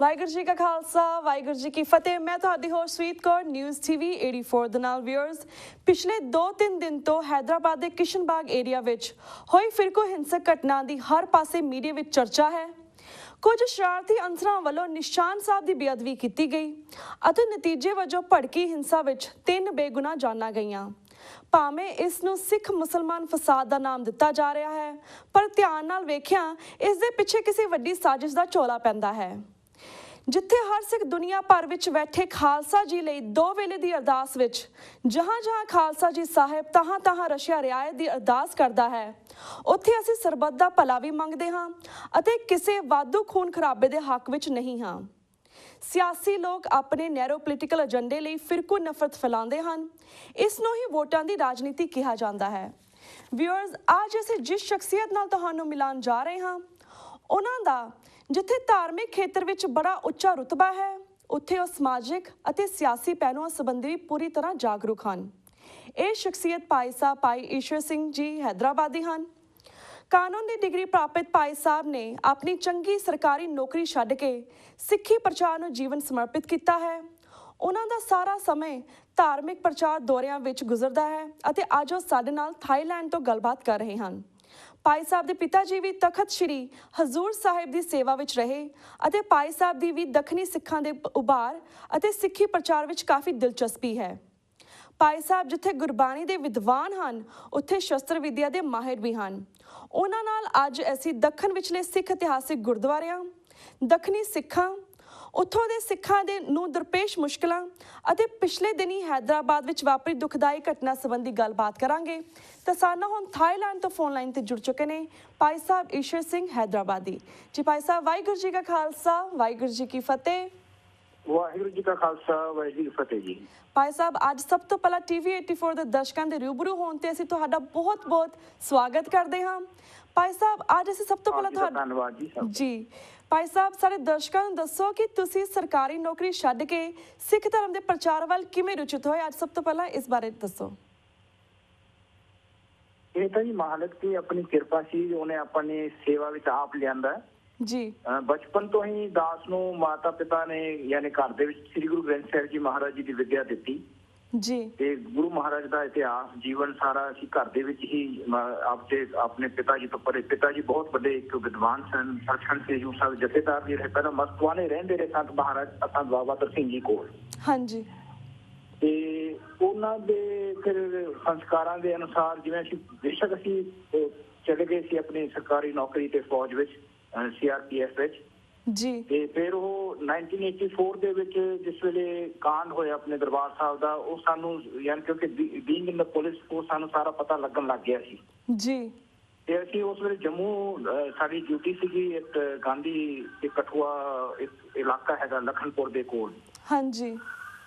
ਵਾਹਿਗੁਰੂ ਜੀ ਕਾ ਖਾਲਸਾ ਵਾਹਿਗੁਰੂ ਜੀ ਕੀ ਫਤਿਹ। मैं ਤੁਹਾਡੀ host sweet Kaur news TV 84 ਦੇ ਨਾਲ ਵਿਊਅਰਸ। ਪਿਛਲੇ 2-3 ਦਿਨ ਤੋਂ ਹੈਦਰਾਬਾਦ ਦੇ ਕਿਸ਼ਨ ਬਾਗ ਏਰੀਆ ਵਿੱਚ ਹੋਈ ਫਿਰਕੂ ਹਿੰਸਕ ਘਟਨਾ ਦੀ ਹਰ ਪਾਸੇ ਮੀਡੀਆ ਵਿੱਚ ਚਰਚਾ ਹੈ। ਕੁਝ ਸ਼ਰਾਰਤੀ ਅਨਸਰਾਂ ਵੱਲੋਂ ਨਿਸ਼ਾਨ ਸਾਹਿਬ ਦੀ ਬੇਅਦਬੀ ਕੀਤੀ ਗਈ ਅਤੇ ਨਤੀਜੇ ਵਜੋਂ ਭੜਕੀ ਹਿੰਸਾ ਵਿੱਚ 3 ਬੇਗੁਨਾਹ ਜਾਨਾਂ ਗਈਆਂ। ਭਾਵੇਂ ਇਸ ਨੂੰ ਸਿੱਖ ਮੁਸਲਮਾਨ ਫਸਾਦ ਦਾ ਨਾਮ ਦਿੱਤਾ ਜਾ ਰਿਹਾ ਹੈ, ਪਰ ਧਿਆਨ ਨਾਲ ਵੇਖਿਆ ਇਸ ਦੇ ਪਿੱਛੇ ਕਿਸੇ ਵੱਡੀ ਸਾਜ਼ਿਸ਼ ਦਾ ਝੋਲਾ ਪੈਂਦਾ ਹੈ। ਜਿੱਥੇ ਹਰ ਸਿੱਖ ਦੁਨੀਆ ਭਰ ਵਿੱਚ ਬੈਠੇ ਖਾਲਸਾ ਜੀ ਲਈ 2 ਵੇਲੇ ਦੀ ਅਰਦਾਸ ਵਿੱਚ ਜਹਾਂ ਖਾਲਸਾ ਜੀ ਸਾਹਿਬ ਤਹਾਂ ਰਸ਼ੀਆ ਰਿਆਇਤ ਦੀ ਅਰਦਾਸ ਕਰਦਾ ਹੈ, ਉੱਥੇ ਅਸੀਂ ਸਰਬੱਤ ਦਾ ਭਲਾ ਵੀ ਮੰਗਦੇ ਹਾਂ ਅਤੇ ਕਿਸੇ ਵਾਧੂ ਖੂਨ ਖਰਾਬੇ ਦੇ ਹੱਕ ਵਿੱਚ ਨਹੀਂ ਹਾਂ। ਸਿਆਸੀ ਲੋਕ ਆਪਣੇ ਨੈਰੋ ਪੋਲੀਟੀਕਲ ਏਜੰਡੇ ਲਈ ਫਿਰਕੂ ਨਫ਼ਰਤ ਫੈਲਾਉਂਦੇ ਹਨ। ਇਸ ਨੂੰ ਹੀ ਵੋਟਾਂ ਦੀ ਰਾਜਨੀਤੀ ਕਿਹਾ ਜਾਂਦਾ ਹੈ। ਵਿਊਅਰਸ, ਅੱਜ ਅਸੀਂ ਜਿਸ ਸ਼ਖਸੀਅਤ ਨਾਲ ਤੁਹਾਨੂੰ ਮਿਲਾਉਣ ਜਾ ਰਹੇ ਹਾਂ, ਉਹਨਾਂ ਦਾ ਜਿੱਥੇ ਧਾਰਮਿਕ ਖੇਤਰ ਵਿੱਚ ਬੜਾ ਉੱਚਾ ਰੁਤਬਾ ਹੈ, ਉੱਥੇ ਉਹ ਸਮਾਜਿਕ ਅਤੇ ਸਿਆਸੀ ਪਹਿਲੂਆਂ ਸੰਬੰਧੀ ਵੀ ਪੂਰੀ ਤਰ੍ਹਾਂ ਜਾਗਰੂਕ ਹਨ। ਇਹ ਸ਼ਖਸੀਅਤ ਭਾਈ ਸਾਹਿਬ ਭਾਈ ਈਸ਼ਰ ਸਿੰਘ ਜੀ ਹੈਦਰਾਬਾਦੀ ਹਨ। ਕਾਨੂੰਨ ਦੀ ਡਿਗਰੀ ਪ੍ਰਾਪਤ ਭਾਈ ਸਾਹਿਬ ਨੇ ਆਪਣੀ ਚੰਗੀ ਸਰਕਾਰੀ ਨੌਕਰੀ ਛੱਡ ਕੇ ਸਿੱਖੀ ਪ੍ਰਚਾਰ ਨੂੰ ਜੀਵਨ ਸਮਰਪਿਤ ਕੀਤਾ ਹੈ। ਉਹਨਾਂ ਦਾ ਸਾਰਾ ਸਮੇਂ ਧਾਰਮਿਕ ਪ੍ਰਚਾਰ ਦੌਰਿਆਂ ਵਿੱਚ ਗੁਜ਼ਰਦਾ ਹੈ ਅਤੇ ਅੱਜ ਉਹ ਸਾਡੇ ਨਾਲ ਥਾਈਲੈਂਡ ਤੋਂ ਗੱਲਬਾਤ ਕਰ ਰਹੇ ਹਨ। ਭਾਈ ਸਾਹਿਬ ਦੇ ਪਿਤਾ ਜੀ ਵੀ ਤਖਤ ਸ਼੍ਰੀ ਹਜ਼ੂਰ ਸਾਹਿਬ ਦੀ ਸੇਵਾ ਵਿੱਚ ਰਹੇ ਅਤੇ ਭਾਈ ਸਾਹਿਬ ਦੀ ਵੀ ਦੱਖਣੀ ਸਿੱਖਾਂ ਦੇ ਉਭਾਰ ਅਤੇ ਸਿੱਖੀ ਪ੍ਰਚਾਰ ਵਿੱਚ ਕਾਫੀ ਦਿਲਚਸਪੀ ਹੈ। ਭਾਈ ਸਾਹਿਬ ਜਿੱਥੇ ਗੁਰਬਾਣੀ ਦੇ ਵਿਦਵਾਨ ਹਨ, ਉੱਥੇ ਸ਼ਸਤਰ ਵਿਦਿਆ ਦੇ ਮਾਹਿਰ ਵੀ ਹਨ। ਉਹਨਾਂ ਨਾਲ ਅੱਜ ਅਸੀਂ ਦੱਖਣ ਵਿਚਲੇ ਸਿੱਖ ਇਤਿਹਾਸਿਕ ਗੁਰਦੁਆਰਿਆਂ, ਦੱਖਣੀ ਸਿੱਖਾਂ, ਉੱਥੋਂ ਦੇ ਸਿੱਖਾਂ ਦੇ ਨੂੰ ਦਰਪੇਸ਼ ਮੁਸ਼ਕਲਾਂ ਅਤੇ ਪਿਛਲੇ ਦਿਨੀ ਹੈਦਰਾਬਾਦ ਵਿੱਚ ਵਾਪਰੀ ਦੁਖਦਾਈ ਘਟਨਾ ਸੰਬੰਧੀ ਗੱਲਬਾਤ ਕਰਾਂਗੇ। ਤਾਂ ਸਾਨੂੰ ਹੁਣ ਥਾਈਲੈਂਡ ਤੋਂ ਫੋਨ ਲਾਈਨ ਤੇ ਜੁੜ ਚੁੱਕੇ ਨੇ ਭਾਈ ਸਾਹਿਬ ਈਸ਼ਰ ਸਿੰਘ ਹੈਦਰਾਬਾਦੀ ਜੀ। ਭਾਈ ਸਾਹਿਬ, ਵਾਹਿਗੁਰੂ ਜੀ ਕਾ ਖਾਲਸਾ ਵਾਹਿਗੁਰੂ ਜੀ ਕੀ ਫਤਿਹ। ਵਾਹਿਗੁਰੂ ਜੀ ਕਾ ਖਾਲਸਾ ਵਾਹਿਗੁਰੂ ਜੀ ਕੀ ਫਤਿਹ ਜੀ। ਭਾਈ ਸਾਹਿਬ, ਅੱਜ ਸਭ ਤੋਂ ਪਹਿਲਾਂ ਟੀਵੀ 84 ਦੇ ਦਰਸ਼ਕਾਂ ਦੇ ਰੂਬਰੂ ਹੋਣ ਤੇ ਅਸੀਂ ਤੁਹਾਡਾ ਬਹੁਤ-ਬਹੁਤ ਸਵਾਗਤ ਕਰਦੇ ਹਾਂ। ਭਾਈ ਸਾਹਿਬ, ਅੱਜ ਅਸੀਂ ਸਭ ਤੋਂ ਪਹਿਲਾਂ ਧੰਨਵਾਦ ਜੀ। ਭਾਈ ਸਾਹਿਬ, ਸਾਰੇ ਦਰਸ਼ਕਾਂ ਨੂੰ ਦੱਸੋ ਕਿ ਤੁਸੀਂ ਸਰਕਾਰੀ ਨੌਕਰੀ ਛੱਡ ਕੇ ਸਿੱਖ ਧਰਮ ਦੇ ਪ੍ਰਚਾਰ ਵੱਲ ਕਿਵੇਂ ਰੁਚਿਤ ਹੋਏ? ਅੱਜ ਸਭ ਤੋਂ ਪਹਿਲਾਂ ਇਸ ਬਾਰੇ ਦੱਸੋ। ਇਹ ਤਾਂ ਜੀ ਮਾਲਕ ਦੀ ਆਪਣੀ ਕਿਰਪਾ ਸੀ, ਉਹਨੇ ਆਪਣੀ ਸੇਵਾ ਵਿੱਚ ਆਪ ਲਿਆਂਦਾ ਜੀ। ਬਚਪਨ ਤੋਂ ਹੀ ਦਾਸ ਨੂੰ ਮਾਤਾ ਪਿਤਾ ਨੇ ਯਾਨੀ ਘਰ ਦੇ ਵਿੱਚ ਸ੍ਰੀ ਗੁਰੂ ਗ੍ਰੰਥ ਸਾਹਿਬ ਜੀ ਮਹਾਰਾਜ ਜੀ ਦੀ ਵਿੱਦਿਆ ਦਿੱਤੀ ਜੀ। ਤੇ ਗੁਰੂ ਮਹਾਰਾਜ ਦਾ ਇਤਿਹਾਸ ਜੀਵਨ ਸਾਰਾ ਅਸੀਂ ਘਰ ਦੇ ਵਿੱਚ ਹੀ ਆਪਣੇ ਪਿਤਾ ਜੀ ਤੋਂ ਪਰੇ। ਪਿਤਾ ਜੀ ਬਹੁਤ ਵੱਡੇ ਇੱਕ ਵਿਦਵਾਨ ਸਨ, ਸੱਚਖੰਡ ਸੇ ਹਜ਼ੂਰ ਸਾਹਿਬ ਜਥੇਦਾਰ ਜੀ ਰਹੇ, ਪਹਿਲਾਂ ਮਸਤਵਾਨੇ ਰਹਿੰਦੇ ਰਹੇ ਸੰਤ ਮਹਾਰਾਜ ਸੰਤ ਬਾਬਾ ਦਰ ਸਿੰਘ ਜੀ ਕੋਲ। ਹਾਂਜੀ। ਤੇ ਉਹਨਾਂ ਦੇ ਫਿਰ ਸੰਸਕਾਰਾਂ ਦੇ ਅਨੁਸਾਰ ਜਿਵੇਂ ਅਸੀਂ ਬੇਸ਼ੱਕ ਅਸੀਂ ਚਲੇ ਗਏ ਸੀ ਆਪਣੀ ਸਰਕਾਰੀ ਨੌਕਰੀ ਤੇ ਫੌਜ ਵਿੱਚ, CRPF ਵਿੱਚ ਜੀ। ਤੇ ਫਿਰ ਉਹ 1984 ਦੇ ਵਿੱਚ ਜਿਸ ਵੇਲੇ ਕਾਂਡ ਹੋਇਆ ਆਪਣੇ ਦਰਬਾਰ ਸਾਹਿਬ ਦਾ, ਉਹ ਸਾਨੂੰ ਯਾਨੀ ਕਿਉਂਕਿ ਬੀਇੰਗ ਇਨ ਦ ਪੁਲਿਸ ਉਹ ਸਾਨੂੰ ਸਾਰਾ ਪਤਾ ਲੱਗਣ ਲੱਗ ਗਿਆ ਸੀ ਜੀ। ਤੇ ਅਸੀਂ ਉਸ ਵੇਲੇ ਜੰਮੂ ਸਾਡੀ ਡਿਊਟੀ ਸੀਗੀ ਇੱਕ ਗਾਂਧੀ ਤੇ ਕਠੂਆ ਇੱਕ ਇਲਾਕਾ ਹੈਗਾ ਲਖਨਪੁਰ ਦੇ ਕੋਲ। ਹਾਂਜੀ।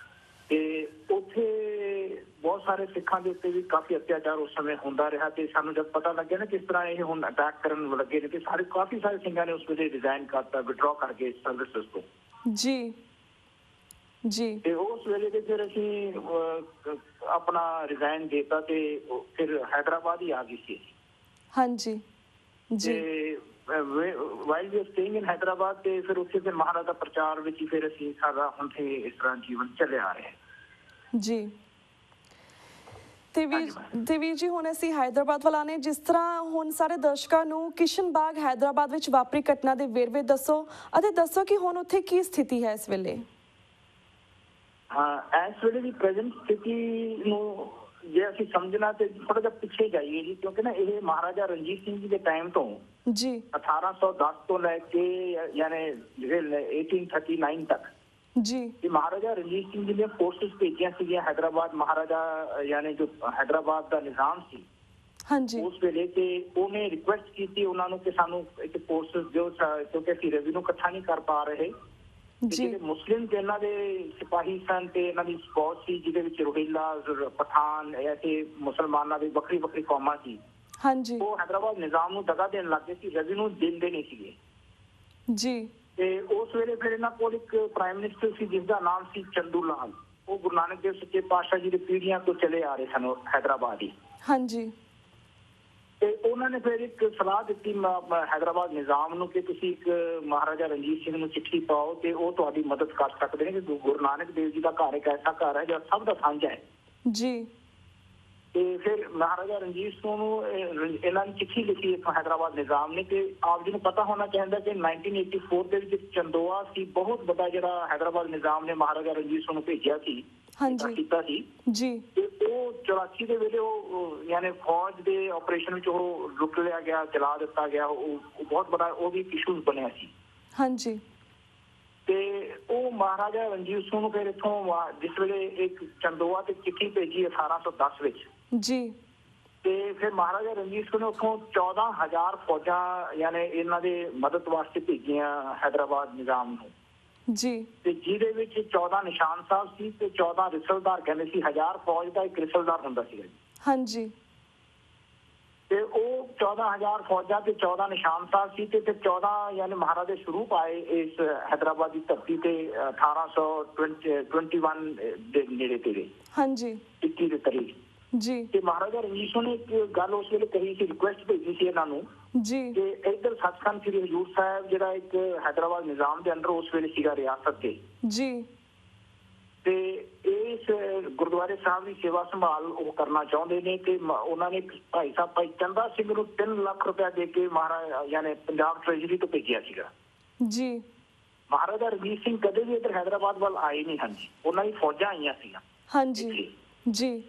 ਤੇ ਉੱਥੇ ਬਹੁਤ ਸਾਰੇ ਸਿੱਖਾਂ ਦੇ ਉੱਤੇ ਵੀ ਕਾਫੀ ਅਤਿਆਚਾਰ ਉਸ ਸਮੇਂ ਹੁੰਦਾ ਰਿਹਾ ਤੇ ਸਾਨੂੰ ਜਦ ਪਤਾ ਲੱਗਿਆ ਨਾ ਕਿਸ ਤਰ੍ਹਾਂ ਇਹ ਹੁਣ ਅਟੈਕ ਕਰਨ ਲੱਗੇ ਨੇ ਤੇ ਕਾਫੀ ਸਾਰੇ ਸਿੰਘਾਂ ਨੇ ਉਸ ਵੇਲੇ ਰਿਜ਼ਾਈਨ ਕਰਤਾ, ਵਿਡਰਾ ਕਰ ਗਏ ਸਰਵਿਸਿਜ਼ ਤੋਂ ਜੀ ਜੀ। ਤੇ ਉਸ ਵੇਲੇ ਤੇ ਫਿਰ ਅਸੀਂ ਆਪਣਾ ਰਿਜ਼ਾਈਨ ਦੇਤਾ ਤੇ ਫਿਰ ਹੈਦਰਾਬਾਦ ਹੀ ਆ ਗਈ ਸੀ। ਹਾਂਜੀ ਜੀ। While we staying in Hyderabad ਤੇ ਫਿਰ ਉੱਥੇ ਫਿਰ ਮਹਾਰਾਜ ਦਾ ਪ੍ਰਚਾਰ ਵਿੱਚ ਹੀ ਫਿਰ ਅਸੀਂ ਸਾਡਾ ਹੁਣ ਤੇ ਇਸ ਤਰ੍ਹਾਂ ਜੀਵਨ ਚੱਲਿਆ ਆ ਰਿਹਾ ਜੀ। ਤੇ ਵੀਰ ਜੀ, ਹੁਣ ਅਸੀਂ ਹੈਦਰਾਬਾਦ ਵੱਲ ਆਨੇ, ਜਿਸ ਤਰ੍ਹਾਂ ਹੁਣ ਸਾਰੇ ਦਰਸ਼ਕਾਂ ਨੂੰ ਕਿਸ਼ਨ ਬਾਗ ਹੈਦਰਾਬਾਦ ਵਿੱਚ ਵਾਪਰੀ ਘਟਨਾ ਦੇ ਵੇਰਵੇ ਦੱਸੋ ਅਤੇ ਦੱਸੋ ਕਿ ਹੁਣ ਉੱਥੇ ਕੀ ਸਥਿਤੀ ਹੈ ਇਸ ਵੇਲੇ। ਹਾਂ, ਇਸ ਵੇਲੇ ਦੀ ਪ੍ਰੈਜ਼ੈਂਟ ਸਥਿਤੀ ਨੂੰ ਜੇ ਅਸੀਂ ਸਮਝਣਾ ਤੇ ਥੋੜਾ ਜਿਹਾ ਪਿੱਛੇ ਜਾਈਏ ਜੀ, ਕਿਉਂਕਿ ਨਾ ਇਹ ਮਹਾਰਾਜਾ ਰਣਜੀਤ ਸਿੰਘ ਜੀ ਦੇ ਟਾਈਮ ਤੋਂ ਜੀ 1810 ਤੋਂ ਲੈ ਕੇ ਯਾਨੀ 1839 ਤੱਕ ਜੀ ਇਹ ਮਹਾਰਾਜਾ ਰਣਜੀਤ ਸਿੰਘ ਜੀ ਨੇ ਫੋਰਸਿਸ ਭੇਜੀਆਂ ਸੀਗੀਆਂ ਹੈਦਰਾਬਾਦ। ਮਹਾਰਾਜਾ ਯਾਨੀ ਜੋ ਹੈਦਰਾਬਾਦ ਦਾ ਨਿਜ਼ਾਮ ਸੀ ਹਾਂਜੀ ਉਸ ਵੇਲੇ, ਤੇ ਉਹਨੇ ਰਿਕੁਐਸਟ ਕੀਤੀ ਉਹਨਾਂ ਨੂੰ ਕਿ ਸਾਨੂੰ ਇੱਕ ਫੋਰਸਿਸ ਦਿਓ ਕਿਉਂਕਿ ਅਸੀਂ ਰੈਵਨਿਊ ਇਕੱਠਾ ਨਹੀਂ ਕਰ ਪਾ ਰਹੇ। ਜਿਹੜੇ ਮੁਸਲਿਮ ਤੇ ਇਹਨਾਂ ਦੇ ਸਿਪਾਹੀ ਸਨ ਤੇ ਇਹਨਾਂ ਦੀ ਫੌਜ ਸੀ ਜਿਹਦੇ ਵਿੱਚ ਰੋਹਿਲਾ, ਪਠਾਨ ਤੇ ਮੁਸਲਮਾਨਾਂ ਦੀ ਵੱਖਰੀ ਵੱਖਰੀ ਕੌਮਾਂ ਸੀ ਹਾਂਜੀ, ਉਹ ਹੈਦਰਾਬਾਦ ਨਿਜ਼ਾਮ ਨੂੰ ਦਗਾ ਦੇਣ ਲੱਗ ਗਏ ਸੀ, ਰੈਵਨਿਊ ਦਿੰਦੇ ਨਹੀਂ ਸੀਗੇ ਜੀ। ਤੇ ਉਸ ਵੇਲੇ ਫਿਰ ਇਹਨਾਂ ਕੋਲ ਇੱਕ ਪ੍ਰਾਈਮ ਮਿਨਿਸਟਰ ਸੀ ਜਿਸਦਾ ਨਾਮ ਸੀ ਚੰਦੂ ਲਾਲ। ਉਹ ਗੁਰੂ ਨਾਨਕ ਦੇਵ ਸੱਚੇ ਪਾਤਸ਼ਾਹ ਜੀ ਦੀ ਪੀੜ੍ਹੀਆਂ ਤੋਂ ਚਲੇ ਆ ਰਹੇ ਸਨ ਹੈਦਰਾਬਾਦ ਹੀ ਹਾਂਜੀ। ਤੇ ਉਹਨਾਂ ਨੇ ਫਿਰ ਇੱਕ ਸਲਾਹ ਦਿੱਤੀ ਹੈਦਰਾਬਾਦ ਨਿਜ਼ਾਮ ਨੂੰ ਕਿ ਤੁਸੀਂ ਇੱਕ ਮਹਾਰਾਜਾ ਰਣਜੀਤ ਸਿੰਘ ਨੂੰ ਚਿੱਠੀ ਪਾਓ ਤੇ ਉਹ ਤੁਹਾਡੀ ਮਦਦ ਕਰ ਸਕਦੇ ਨੇ ਕਿ ਗੁਰੂ ਨਾਨਕ ਦੇਵ ਜੀ ਦਾ ਘਰ ਇੱਕ ਐਸਾ ਘਰ ਹੈ ਜੋ ਸਭ ਦਾ ਸਾਂਝਾ ਹੈ ਜੀ। ਤੇ ਫਿਰ ਮਹਾਰਾਜਾ ਰਣਜੀਤ ਸਿੰਘ ਨੂੰ ਇਹਨਾਂ ਨੇ ਚਿੱਠੀ ਲਿਖੀ ਇੱਥੋਂ ਹੈਦਰਾਬਾਦ ਨਿਜ਼ਾਮ ਨੇ ਤੇ ਆਪ ਜੀ ਨੂੰ ਪਤਾ ਹੋਣਾ ਚਾਹੀਦਾ ਕਿ 1984 ਦੇ ਵਿੱਚ ਚੰਦੋਆ ਸੀ ਬਹੁਤ ਵੱਡਾ ਜਿਹੜਾ ਹੈਦਰਾਬਾਦ ਨਿਜ਼ਾਮ ਨੇ ਮਹਾਰਾਜਾ ਰਣਜੀਤ ਸਿੰਘ ਨੂੰ ਭੇਜਿਆ ਸੀ ਕੀਤਾ ਸੀ ਜੀ। ਤੇ ਉਹ 84 ਦੇ ਵੇਲੇ ਉਹ ਯਾਨੀ ਫੌਜ ਦੇ ਆਪਰੇਸ਼ਨ ਵਿੱਚ ਉਹ ਰੁਕ ਲਿਆ ਗਿਆ, ਚਲਾ ਦਿੱਤਾ ਗਿਆ, ਉਹ ਬਹੁਤ ਬੜਾ ਉਹ ਵੀ ਇਸ਼ੂਜ਼ ਬਣਿਆ ਸੀ। ਹਾਂਜੀ। ਤੇ ਉਹ ਮਹਾਰਾਜਾ ਰਣਜੀਤ ਸਿੰਘ ਨੂੰ ਫਿਰ ਇੱਥੋਂ ਜਿਸ ਵੇਲੇ ਇੱਕ ਚੰਦੋਆ ਤੇ ਚਿੱਠੀ ਭੇਜੀ 1810 ਵਿੱਚ ਜੀ। ਤੇ ਫਿਰ ਮਹਾਰਾਜਾ ਰਣਜੀਤ ਸਿੰਘ ਨੇ ਉੱਥੋਂ 14,000 ਫੌਜਾਂ ਯਾਨੀ ਇਹਨਾਂ ਦੇ ਮਦਦ ਵਾਸਤੇ ਭੇਜੀਆਂ ਹੈਦਰਾਬਾਦ ਨਿਜ਼ਾਮ ਨੂੰ ਜੀ। ਤੇ ਜਿਹਦੇ ਵਿੱਚ 14 ਨਿਸ਼ਾਨ ਸਾਹਿਬ ਸੀ ਤੇ 14 ਰਿਸਲਦਾਰ ਕਹਿੰਦੇ ਸੀ। 1000 ਫੌਜ ਦਾ ਇੱਕ ਰਿਸਲਦਾਰ ਹੁੰਦਾ ਸੀ। ਹਾਂਜੀ। ਤੇ ਉਹ 14,000 ਫੌਜਾਂ ਤੇ 14 ਨਿਸ਼ਾਨ ਸਾਹਿਬ ਸੀ ਤੇ 14 ਯਾਨੀ ਮਹਾਰਾਜਾ ਸਰੂਪ ਆਏ ਇਸ ਹੈਦਰਾਬਾਦ ਦੀ ਧਰਤੀ ਤੇ 1821 ਦੇ ਨੇੜੇ ਤੇੜੇ। ਹਾਂਜੀ। 21 ਦੀ ਤਰੀਕ ਜੀ। ਤੇ ਮਹਾਰਾਜਾ ਰਣਜੀਤ ਸਿੰਘ ਨੇ ਇੱਕ ਗੱਲ ਉਸ ਵੇਲੇ ਕਹੀ ਸੀ, ਰਿਕੁਐਸਟ ਭੇਜੀ ਸੀ ਇਹਨਾਂ ਨੂੰ ਜੀ ਕਿ ਇੱਧਰ ਸੱਚਖੰਡ ਸ੍ਰੀ ਹਜ਼ੂਰ ਸਾਹਿਬ ਜਿਹੜਾ ਇੱਕ ਹੈਦਰਾਬਾਦ ਨਿਜ਼ਾਮ ਦੇ ਅੰਡਰ ਉਸ ਵੇਲੇ ਸੀਗਾ ਰਿਆਸਤ ਦੇ ਜੀ। ਤੇ ਇਸ ਗੁਰਦੁਆਰੇ ਸਾਹਿਬ ਦੀ ਸੇਵਾ ਸੰਭਾਲ ਉਹ ਕਰਨਾ ਚਾਹੁੰਦੇ ਨੇ ਤੇ ਉਹਨਾਂ ਨੇ ਭਾਈ ਚੰਦਾ ਸਿੰਘ ਨੂੰ 3 ਲੱਖ ਰੁਪਇਆ ਦੇ ਕੇ ਮਹਾਰਾਜ ਯਾਨੀ ਪੰਜਾਬ ਟ੍ਰੈਜਰੀ ਤੋਂ ਭੇਜਿਆ ਸੀਗਾ ਜੀ। ਮਹਾਰਾਜਾ ਰਣਜੀਤ ਸਿੰਘ ਕਦੇ ਵੀ ਇੱਧਰ ਹੈਦਰਾਬਾਦ ਵੱਲ ਆਏ ਨਹੀਂ ਹਨ ਜੀ। ਉਹਨਾਂ ਦੀ ਫੌਜਾਂ ਆਈਆਂ ਸੀਗੀਆਂ। ਹਾਂਜੀ ਜੀ।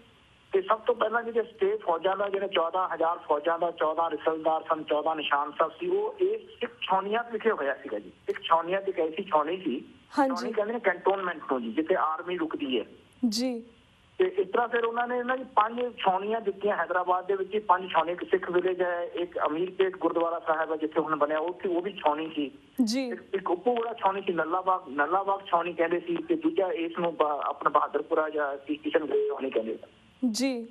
ਤੇ ਸਭ ਤੋਂ ਪਹਿਲਾਂ ਜਿਹੜੇ ਸਟੇਟ ਫੌਜਾਂ ਦਾ ਜਿਹੜੇ 14,000 ਫੌਜਾਂ ਦਾ 14 ਰਿਸਲਦਾਰ ਸਨ, 14 ਨਿਸ਼ਾਨ ਸਾਹਿਬ ਸੀ, ਉਹ ਇਹ ਸਿੱਖ ਛਾਉਣੀਆਂ ਲਿਖੇ ਹੋਇਆ ਸੀਗਾ ਜੀ। ਇੱਕ ਛਾਉਣੀਆਂ ਦੀ ਐਸੀ ਛਾਉਣੀ ਸੀ, ਛਾਉਣੀ ਕਹਿੰਦੇ ਨੇ ਕੈਂਟੋਨਮੈਂਟ ਤੋਂ ਜੀ, ਜਿੱਥੇ ਆਰਮੀ ਰੁਕਦੀ ਹੈ ਜੀ। ਤੇ ਇਸ ਤਰ੍ਹਾਂ ਫਿਰ ਉਹਨਾਂ ਨੇ ਇਹਨਾਂ ਦੀ 5 ਛਾਉਣੀਆਂ ਦਿੱਤੀਆਂ ਹੈਦਰਾਬਾਦ ਦੇ ਵਿੱਚ। 5 ਛਾਉਣੀ, ਇੱਕ ਸਿੱਖ ਵਿਲੇਜ ਹੈ, ਇੱਕ ਅਮੀਰਪੇਟ ਗੁਰਦੁਆਰਾ ਸਾਹਿਬ ਹੈ ਜਿੱਥੇ ਹੁਣ ਬਣਿਆ, ਉੱਥੇ ਉਹ ਵੀ ਛਾਉਣੀ ਸੀ ਜੀ। ਇੱਕ ਉੱਪੋਵਾੜਾ ਛਾਉਣੀ ਸੀ, ਨੱਲਾਬਾਗ ਛਾਉਣੀ ਕਹਿੰਦੇ ਸੀ ਤੇ ਦੂਜਾ ਇਸ ਨੂੰ ਆਪਣਾ ਬਹਾਦਰਪੁਰਾ ਜਾਂ ਕਿਸ਼ਨਗੜ੍ਹ ਛਾਉਣੀ ਕਹਿੰਦੇ ਜੀ।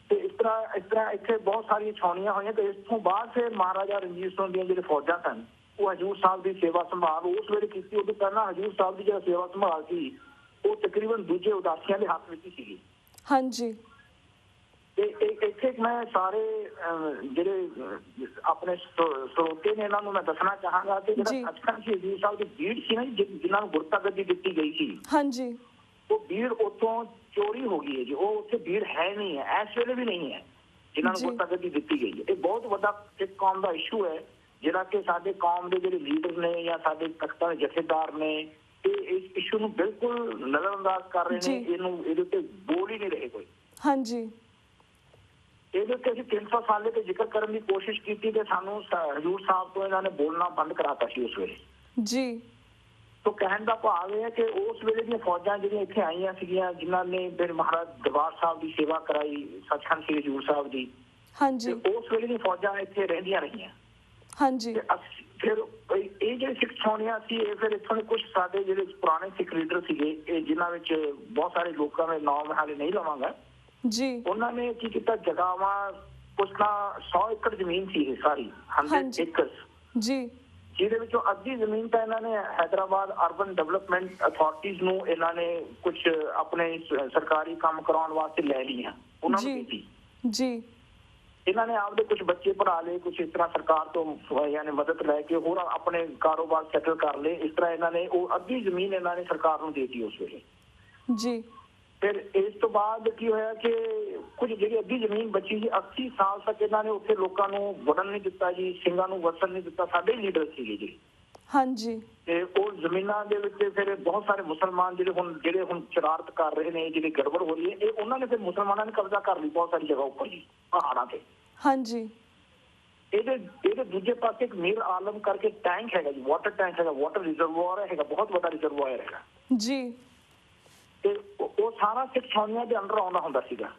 ਤੇ ਇਸ ਤਰ੍ਹਾਂ ਇੱਥੇ ਬਹੁਤ ਸਾਰੀਆਂ ਛਾਉਣੀਆਂ ਹੋਈਆਂ। ਤੇ ਇਸ ਤੋਂ ਬਾਅਦ ਫਿਰ ਮਹਾਰਾਜਾ ਰਣਜੀਤ ਸਿੰਘ ਦੀਆਂ ਜਿਹੜੇ ਫੌਜਾਂ ਸਨ ਉਹ ਹਜ਼ੂਰ ਸਾਹਿਬ ਦੀ ਸੇਵਾ ਸੰਭਾਲ ਉਸ ਵੇਲੇ ਕੀਤੀ। ਉਦੋਂ ਪਹਿਲਾਂ ਹਜ਼ੂਰ ਸਾਹਿਬ ਦੀ ਜਿਹੜਾ ਸੇਵਾ ਸੰਭਾਲ ਸੀ ਉਹ ਤਕਰੀਬਨ ਦੂਜੇ ਉਦਾਸੀਆਂ ਦੇ ਹੱਥ ਵਿੱਚ ਸੀਗੀ। ਹਾਂਜੀ। ਤੇ ਇੱਥੇ ਮੈਂ ਸਾਰੇ ਜਿਹੜੇ ਆਪਣੇ ਸਰੋਤੇ ਨੇ ਇਹਨਾਂ ਨੂੰ ਮੈਂ ਦੱਸਣਾ ਚਾਹਾਂਗਾ ਕਿ ਜਿਹੜਾ ਸੱਚਖੰਡ ਸੀ ਹਜ਼ੂਰ ਸਾਹਿਬ ਦੀ ਭੀੜ ਸੀ ਨਾ ਜਿਨ੍ਹਾਂ ਨੂੰ ਗੁਰਤਾ ਗੱਦੀ ਦਿੱਤੀ ਗਈ ਸੀ, ਹਾਂਜੀ, ਉਹ ਭੀੜ ਉੱਥੋਂ ਚੋਰੀ ਹੋ ਗਈ ਹੈ ਜੀ। ਉਹ ਉੱਥੇ ਭੀੜ ਹੈ ਨਹੀਂ ਹੈ, ਇਸ ਵੇਲੇ ਵੀ ਨਹੀਂ ਹੈ ਜਿਨ੍ਹਾਂ ਨੂੰ ਗੁਰਤਾ ਗੱਦੀ ਦਿੱਤੀ ਗਈ ਹੈ। ਇਹ ਬਹੁਤ ਵੱਡਾ ਸਿੱਖ ਕੌਮ ਦਾ ਇਸ਼ੂ ਹੈ ਜਿਹੜਾ ਕਿ ਸਾਡੇ ਕੌਮ ਦੇ ਜਿਹੜੇ ਲੀਡਰ ਨੇ ਜਾਂ ਸਾਡੇ ਤਖਤਾਂ ਦੇ ਜਥੇਦਾਰ ਨੇ ਇਹ ਇਸ ਇਸ਼ੂ ਨੂੰ ਬਿਲਕੁਲ ਨਜ਼ਰਅੰਦਾਜ਼ ਕਰ ਰਹੇ ਨੇ। ਇਹਦੇ ਉੱਤੇ ਬੋਲ ਹੀ ਨਹੀਂ ਰਹੇ ਕੋਈ। ਹਾਂਜੀ। ਇਹਦੇ ਉੱਤੇ ਅਸੀਂ 300 ਸਾਲੇ ਤੇ ਜ਼ਿਕਰ ਕਰਨ ਦੀ ਕੋਸ਼ਿਸ਼ ਕੀਤੀ ਤੇ ਸਾਨੂੰ ਹਜ਼ੂਰ ਸਾਹਿਬ ਤੋਂ ਇਹਨਾਂ ਨੇ ਬੋਲਣਾ ਬੰਦ ਕਰਾਤਾ ਸੀ ਉਸ ਵੇਲੇ ਜੀ। ਤੋ ਕਹਿਣ ਦਾ ਭਾਵ ਇਹ ਹੈ ਕਿ ਉਸ ਵੇਲੇ ਦੀਆਂ ਫੌਜਾਂ ਜਿਹੜੀਆਂ ਇੱਥੇ ਆਈਆਂ ਸੀਗੀਆਂ ਜਿਨ੍ਹਾਂ ਨੇ ਫਿਰ ਮਹਾਰਾਜ ਦਰਬਾਰ ਸਾਹਿਬ ਦੀ ਸੇਵਾ ਕਰਾਈ, ਸੱਚਖੰਡ ਸ੍ਰੀ ਹਜ਼ੂਰ ਸਾਹਿਬ ਦੀ, ਹਾਂਜੀ, ਉਸ ਵੇਲੇ ਦੀਆਂ ਫੌਜਾਂ ਇੱਥੇ ਰਹਿੰਦੀਆਂ ਰਹੀਆਂ। ਹਾਂਜੀ। ਫਿਰ ਇਹ ਜਿਹੜੇ ਸਿੱਖ ਛਾਉਣੀਆਂ ਸੀ ਇਹ ਫਿਰ ਇੱਥੋਂ ਦੇ ਕੁਝ ਸਾਡੇ ਜਿਹੜੇ ਪੁਰਾਣੇ ਸਿੱਖ ਲੀਡਰ ਸੀਗੇ ਇਹ ਜਿਨ੍ਹਾਂ ਵਿੱਚ ਬਹੁਤ ਸਾਰੇ ਲੋਕਾਂ ਦੇ ਨਾਮ ਮੈਂ ਹਾਲੇ ਨਹੀਂ ਲਵਾਂਗਾ ਜੀ, ਉਹਨਾਂ ਨੇ ਕੀ ਕੀਤਾ, ਜਗ੍ਹਾਵਾਂ ਕੁਛ ਤਾਂ 100 ਏਕੜ ਜ਼ਮੀਨ ਸੀ ਇਹ ਸਾਰੀ 100 ਏਕੜ ਜੀ, ਜਿਹਦੇ ਵਿੱਚੋਂ ਅੱਧੀ ਜ਼ਮੀਨ ਤਾਂ ਇਹਨਾਂ ਨੇ ਹੈਦਰਾਬਾਦ ਅਰਬਨ ਡਿਵੈਲਪਮੈਂਟ ਅਥਾਰਟੀਜ਼ ਨੂੰ ਇਹਨਾਂ ਨੇ ਕੁਝ ਆਪਣੇ ਸਰਕਾਰੀ ਕੰਮ ਕਰਾਉਣ ਵਾਸਤੇ ਲੈ ਲਈਆਂ। ਉਹਨਾਂ ਨੂੰ ਦਿੱਤੀ ਜੀ। ਇਹਨਾਂ ਨੇ ਆਪਦੇ ਕੁਝ ਬੱਚੇ ਪੜ੍ਹਾ ਲਏ, ਕੁਝ ਇਸ ਤਰ੍ਹਾਂ ਸਰਕਾਰ ਤੋਂ ਯਾਨੀ ਮਦਦ ਲੈ ਕੇ ਹੋਰ ਆਪਣੇ ਕਾਰੋਬਾਰ ਸੈਟਲ ਕਰ ਲਏ। ਇਸ ਤਰ੍ਹਾਂ ਇਹਨਾਂ ਨੇ ਉਹ ਅੱਧੀ ਜ਼ਮੀਨ ਇਹਨਾਂ ਨੇ ਸਰਕਾਰ ਨੂੰ ਦੇ ਦਿੱਤੀ ਉਸ ਵੇਲੇ ਜੀ। ਫਿਰ ਇਸ ਤੋਂ ਬਾਅਦ ਕੀ ਹੋਇਆ ਕਿ ਕੁਝ ਜਿਹੜੀ ਅੱਧੀ ਜ਼ਮੀਨ ਬਚੀ ਸੀ 80 ਸਾਲ ਤੱਕ ਇਹਨਾਂ ਨੇ ਉੱਥੇ ਲੋਕਾਂ ਨੂੰ ਵੜਨ ਨਹੀਂ ਦਿੱਤਾ ਜੀ, ਸਿੰਘਾਂ ਨੂੰ ਵਸਣ ਨਹੀਂ ਦਿੱਤਾ। ਸਾਡੇ ਲੀਡਰ ਸੀਗੇ ਜੀ, ਹਾਂਜੀ। ਤੇ ਉਹ ਜ਼ਮੀਨਾਂ ਦੇ ਵਿੱਚ ਫਿਰ ਬਹੁਤ ਸਾਰੇ ਮੁਸਲਮਾਨ ਜਿਹੜੇ ਹੁਣ ਸ਼ਰਾਰਤ ਕਰ ਰਹੇ ਨੇ, ਜਿਹੜੀ ਗੜਬੜ ਹੋ ਰਹੀ ਹੈ, ਇਹ ਉਹਨਾਂ ਨੇ ਫਿਰ ਮੁਸਲਮਾਨਾਂ ਨੇ ਕਬਜ਼ਾ ਕਰ ਲਈ ਬਹੁਤ ਸਾਰੀ ਜਗ੍ਹਾ ਉੱਪਰ ਜੀ ਪਹਾੜਾਂ ਤੇ। ਹਾਂਜੀ। ਇਹਦੇ ਦੂਜੇ ਪਾਸੇ ਇੱਕ ਮੀਰ ਆਲਮ ਕਰਕੇ ਟੈਂਕ ਹੈਗਾ ਜੀ, ਵਾਟਰ ਟੈਂਕ ਹੈਗਾ, ਵਾਟਰ ਰਿਜ਼ਰਵੁਆਰ ਹੈਗਾ, ਬਹੁਤ ਵੱਡਾ ਰਿਜ਼ਰਵੁਆਰ ਹੈਗਾ ਜੀ। ਤੇ ਉਹ ਸਾਰਾ ਸਿੱਖ ਛਾਉਣੀਆਂ ਦੇ ਅੰਡਰ ਆਉਂਦਾ ਹੁੰਦਾ ਸੀਗਾ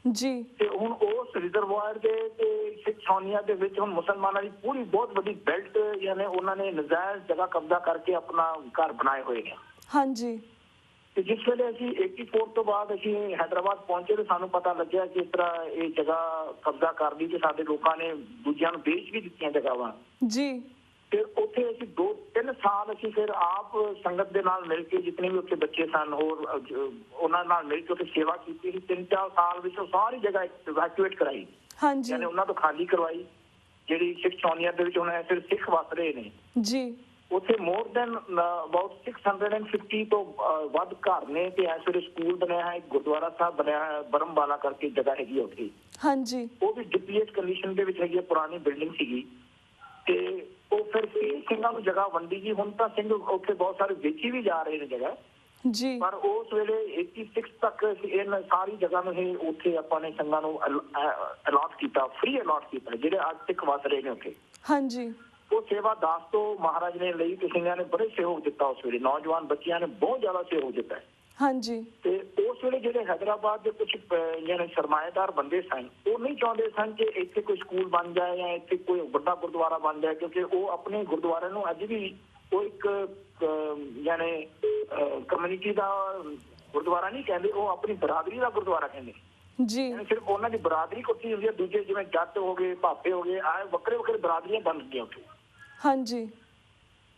ਜੀ। ਤੇ ਹੁਣ ਉਸ ਰਿਜ਼ਰਵੁਆਰ ਦੇ ਤੇ ਸਿੱਖ ਛਾਉਣੀਆਂ ਦੇ ਵਿੱਚ ਹੁਣ ਮੁਸਲਮਾਨਾਂ ਦੀ ਪੂਰੀ ਬਹੁਤ ਵੱਡੀ ਬੈਲਟ ਯਾਨੀ ਉਹਨਾਂ ਨੇ ਨਜਾਇਜ਼ ਜਗ੍ਹਾ ਕਬਜ਼ਾ ਕਰਕੇ ਆਪਣਾ ਘਰ ਬਣਾਏ ਹੋਏ ਨੇ। ਹਾਂਜੀ। ਤੇ ਜਿਸ ਵੇਲੇ ਅਸੀਂ 84 ਤੋਂ ਬਾਅਦ ਅਸੀਂ ਹੈਦਰਾਬਾਦ ਪਹੁੰਚੇ ਤੇ ਸਾਨੂੰ ਪਤਾ ਲੱਗਿਆ ਕਿ ਇਸ ਤਰ੍ਹਾਂ ਇਹ ਜਗ੍ਹਾ ਕਬਜ਼ਾ ਕਰ ਲਈ ਤੇ ਸਾਡੇ ਲੋਕਾਂ ਨੇ ਦੂਜਿਆਂ ਨੂੰ ਵੇਚ ਵੀ ਦਿੱਤੀਆਂ ਜਗ੍ਹਾਵਾਂ ਜੀ। ਫਿਰ ਉੱਥੇ ਅਸੀਂ 2-3 ਸਾਲ ਅਸੀਂ ਫਿਰ ਆਪ ਸੰਗਤ ਦੇ ਨਾਲ ਮਿਲ ਕੇ ਜਿਤਨੇ ਵੀ ਉੱਥੇ ਬੱਚੇ ਸਨ ਹੋਰ ਉਹਨਾਂ ਨਾਲ ਮਿਲ ਕੇ ਉੱਥੇ ਸੇਵਾ ਕੀਤੀ ਸੀ। 3-4 ਸਾਲ ਵਿੱਚ ਉਹ ਸਾਰੀ ਜਗ੍ਹਾ ਇਵੈਕੂਏਟ ਕਰਾਈ, ਹਾਂਜੀ, ਯਾਨੀ ਉਹਨਾਂ ਤੋਂ ਖਾਲੀ ਕਰਵਾਈ। ਜਿਹੜੀ ਸਿੱਖ ਚੌਨੀਆਂ ਦੇ ਵਿੱਚ ਹੁਣ ਫਿਰ ਸਿੱਖ ਵਸ ਰਹੇ ਨੇ ਜੀ। ਉੱਥੇ ਮੋਰ ਦੈਨ ਅਬਾਊਟ 650 ਤੋਂ ਵੱਧ ਘਰ ਨੇ ਤੇ ਇਸ ਵੇਲੇ ਸਕੂਲ ਬਣਿਆ ਹੈ, ਗੁਰਦੁਆਰਾ ਸਾਹਿਬ ਬਣਿਆ ਹੈ, ਬਰਮਬਾਲਾ ਕਰਕੇ ਜਗ੍ਹਾ ਹੈਗੀ ਉੱਥੇ। ਹਾਂਜੀ, ਉਹ ਵੀ ਡਿਪਲੀਟ ਕੰਡੀਸ਼ਨ ਦੇ ਵਿੱਚ ਹੈਗੀ, ਪੁਰਾਣੀ ਬਿਲਡਿੰਗ ਸੀਗੀ। ਤੇ ਉਹ ਫਿਰ ਸਿੰਘਾਂ ਨੂੰ ਜਗ੍ਹਾ ਵੰਡੀ ਜੀ। ਹੁਣ ਤਾਂ ਸਿੰਘ ਉੱਥੇ ਬਹੁਤ ਸਾਰੇ ਵੇਚੀ ਵੀ ਜਾ ਰਹੇ ਨੇ ਜਗ੍ਹਾ ਜੀ, ਪਰ ਉਸ ਵੇਲੇ 86 ਤੱਕ ਇਹਨਾਂ ਸਾਰੀ ਜਗ੍ਹਾ ਨੂੰ ਹੀ ਉੱਥੇ ਆਪਾਂ ਨੇ ਸਿੰਘਾਂ ਨੂੰ ਅਲਾਟ ਕੀਤਾ, ਫ੍ਰੀ ਅਲਾਟ ਕੀਤਾ, ਜਿਹੜੇ ਅੱਜ ਤੱਕ ਵਸ ਰਹੇ ਨੇ ਉੱਥੇ। ਹਾਂਜੀ, ਉਹ ਸੇਵਾ ਦਾਸ ਤੋਂ ਮਹਾਰਾਜ ਨੇ ਲਈ ਤੇ ਸਿੰਘਾਂ ਨੇ ਬੜੇ ਸਹਿਯੋਗ ਦਿੱਤਾ ਉਸ ਵੇਲੇ, ਨੌਜਵਾਨ ਬੱਚਿਆਂ ਨੇ ਬਹੁਤ ਜ਼ਿਆਦਾ ਸਹਿਯੋਗ ਦਿੱਤਾ। ਹਾਂਜੀ, ਤੇ ਉਸ ਵੇਲੇ ਜਿਹੜੇ ਹੈਦਰਾਬਾਦ ਦੇ ਕੁਝ ਯਾਨੀ ਸਰਮਾਏਦਾਰ ਬੰਦੇ ਸਨ, ਉਹ ਨਹੀਂ ਚਾਹੁੰਦੇ ਸਨ ਕਿ ਇੱਥੇ ਕੋਈ ਸਕੂਲ ਬਣ ਜਾਏ ਜਾਂ ਇੱਥੇ ਕੋਈ ਵੱਡਾ ਗੁਰਦੁਆਰਾ ਬਣ ਜਾਏ, ਕਿਉਂਕਿ ਉਹ ਆਪਣੇ ਗੁਰਦੁਆਰੇ ਨੂੰ ਅੱਜ ਵੀ ਉਹ ਇੱਕ ਯਾਨੀ ਕਮਿਊਨਿਟੀ ਦਾ ਗੁਰਦੁਆਰਾ ਨਹੀਂ ਕਹਿੰਦੇ, ਉਹ ਆਪਣੀ ਬਰਾਦਰੀ ਦਾ ਗੁਰਦੁਆਰਾ ਕਹਿੰਦੇ ਜੀ। ਸਿਰਫ ਉਹਨਾਂ ਦੀ ਬਰਾਦਰੀ ਇਕੱਠੀ ਹੁੰਦੀ ਹੈ, ਦੂਜੇ ਜਿਵੇਂ ਜੱਟ ਹੋ ਗਏ, ਭਾਪੇ ਹੋ ਗਏ, ਆਏ ਵੱਖਰੇ ਵੱਖਰੇ ਬਰਾਦਰੀਆਂ ਬਣ ਗਈਆਂ ਉੱਥੇ। ਹਾਂਜੀ,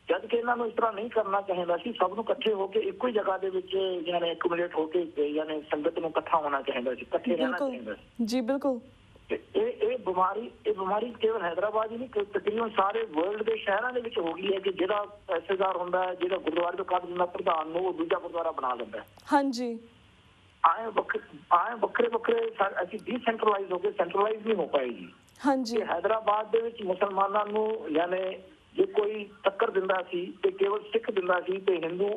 ਜਦ ਕਿ ਇਹਨਾਂ ਨੂੰ ਇਸ ਤਰ੍ਹਾਂ ਨਹੀਂ ਕਰਨਾ ਚਾਹੀਦਾ ਸੀ, ਸਭ ਨੂੰ ਇਕੱਠੇ ਹੋ ਕੇ ਇੱਕੋ ਹੀ ਜਗ੍ਹਾ ਦੇ ਵਿੱਚ ਯਾਨੀ ਐਕੂਮੂਲੇਟ ਹੋ ਕੇ ਯਾਨੀ ਸੰਗਤ ਨੂੰ ਇਕੱਠਾ ਹੋਣਾ ਚਾਹੀਦਾ ਸੀ, ਇਕੱਠੇ ਰਹਿਣਾ ਚਾਹੀਦਾ ਸੀ ਜੀ। ਬਿਲਕੁਲ। ਇਹ ਬਿਮਾਰੀ ਕੇਵਲ ਹੈਦਰਾਬਾਦ ਹੀ ਨਹੀਂ, ਤਕਰੀਬਨ ਸਾਰੇ ਵਰਲਡ ਦੇ ਸ਼ਹਿਰਾਂ ਦੇ ਵਿੱਚ ਹੋ ਗਈ ਹੈ ਕਿ ਜਿਹੜਾ ਪੈਸੇਦਾਰ ਹੁੰਦਾ ਹੈ, ਜਿਹੜਾ ਗੁਰਦੁਆਰੇ ਤੋਂ ਕੱਢ ਦਿੰਦਾ ਪ੍ਰਧਾਨ ਨੂੰ, ਉਹ ਦੂਜਾ ਗੁਰਦੁਆਰਾ ਬਣਾ ਲੈਂਦਾ। ਹਾਂਜੀ, ਆਏ ਵੱਖਰੇ ਵੱਖਰੇ ਅਸੀਂ ਡੀਸੈਂਟਰਲਾਈਜ਼ ਹੋ ਕੇ ਸੈਂਟਰਲਾਈਜ਼ ਨਹੀਂ ਹੋ ਪਾਏ ਜੀ। ਹਾਂਜੀ, ਹੈਦਰਾਬਾਦ ਦੇ ਵਿੱਚ ਮੁਸਲਮਾਨਾਂ ਨੂੰ ਯਾਨੀ ਜੇ ਕੋਈ ਟੱਕਰ ਦਿੰਦਾ ਸੀ ਤੇ ਕੇਵਲ ਸਿੱਖ ਦਿੰਦਾ ਸੀ ਤੇ ਹਿੰਦੂ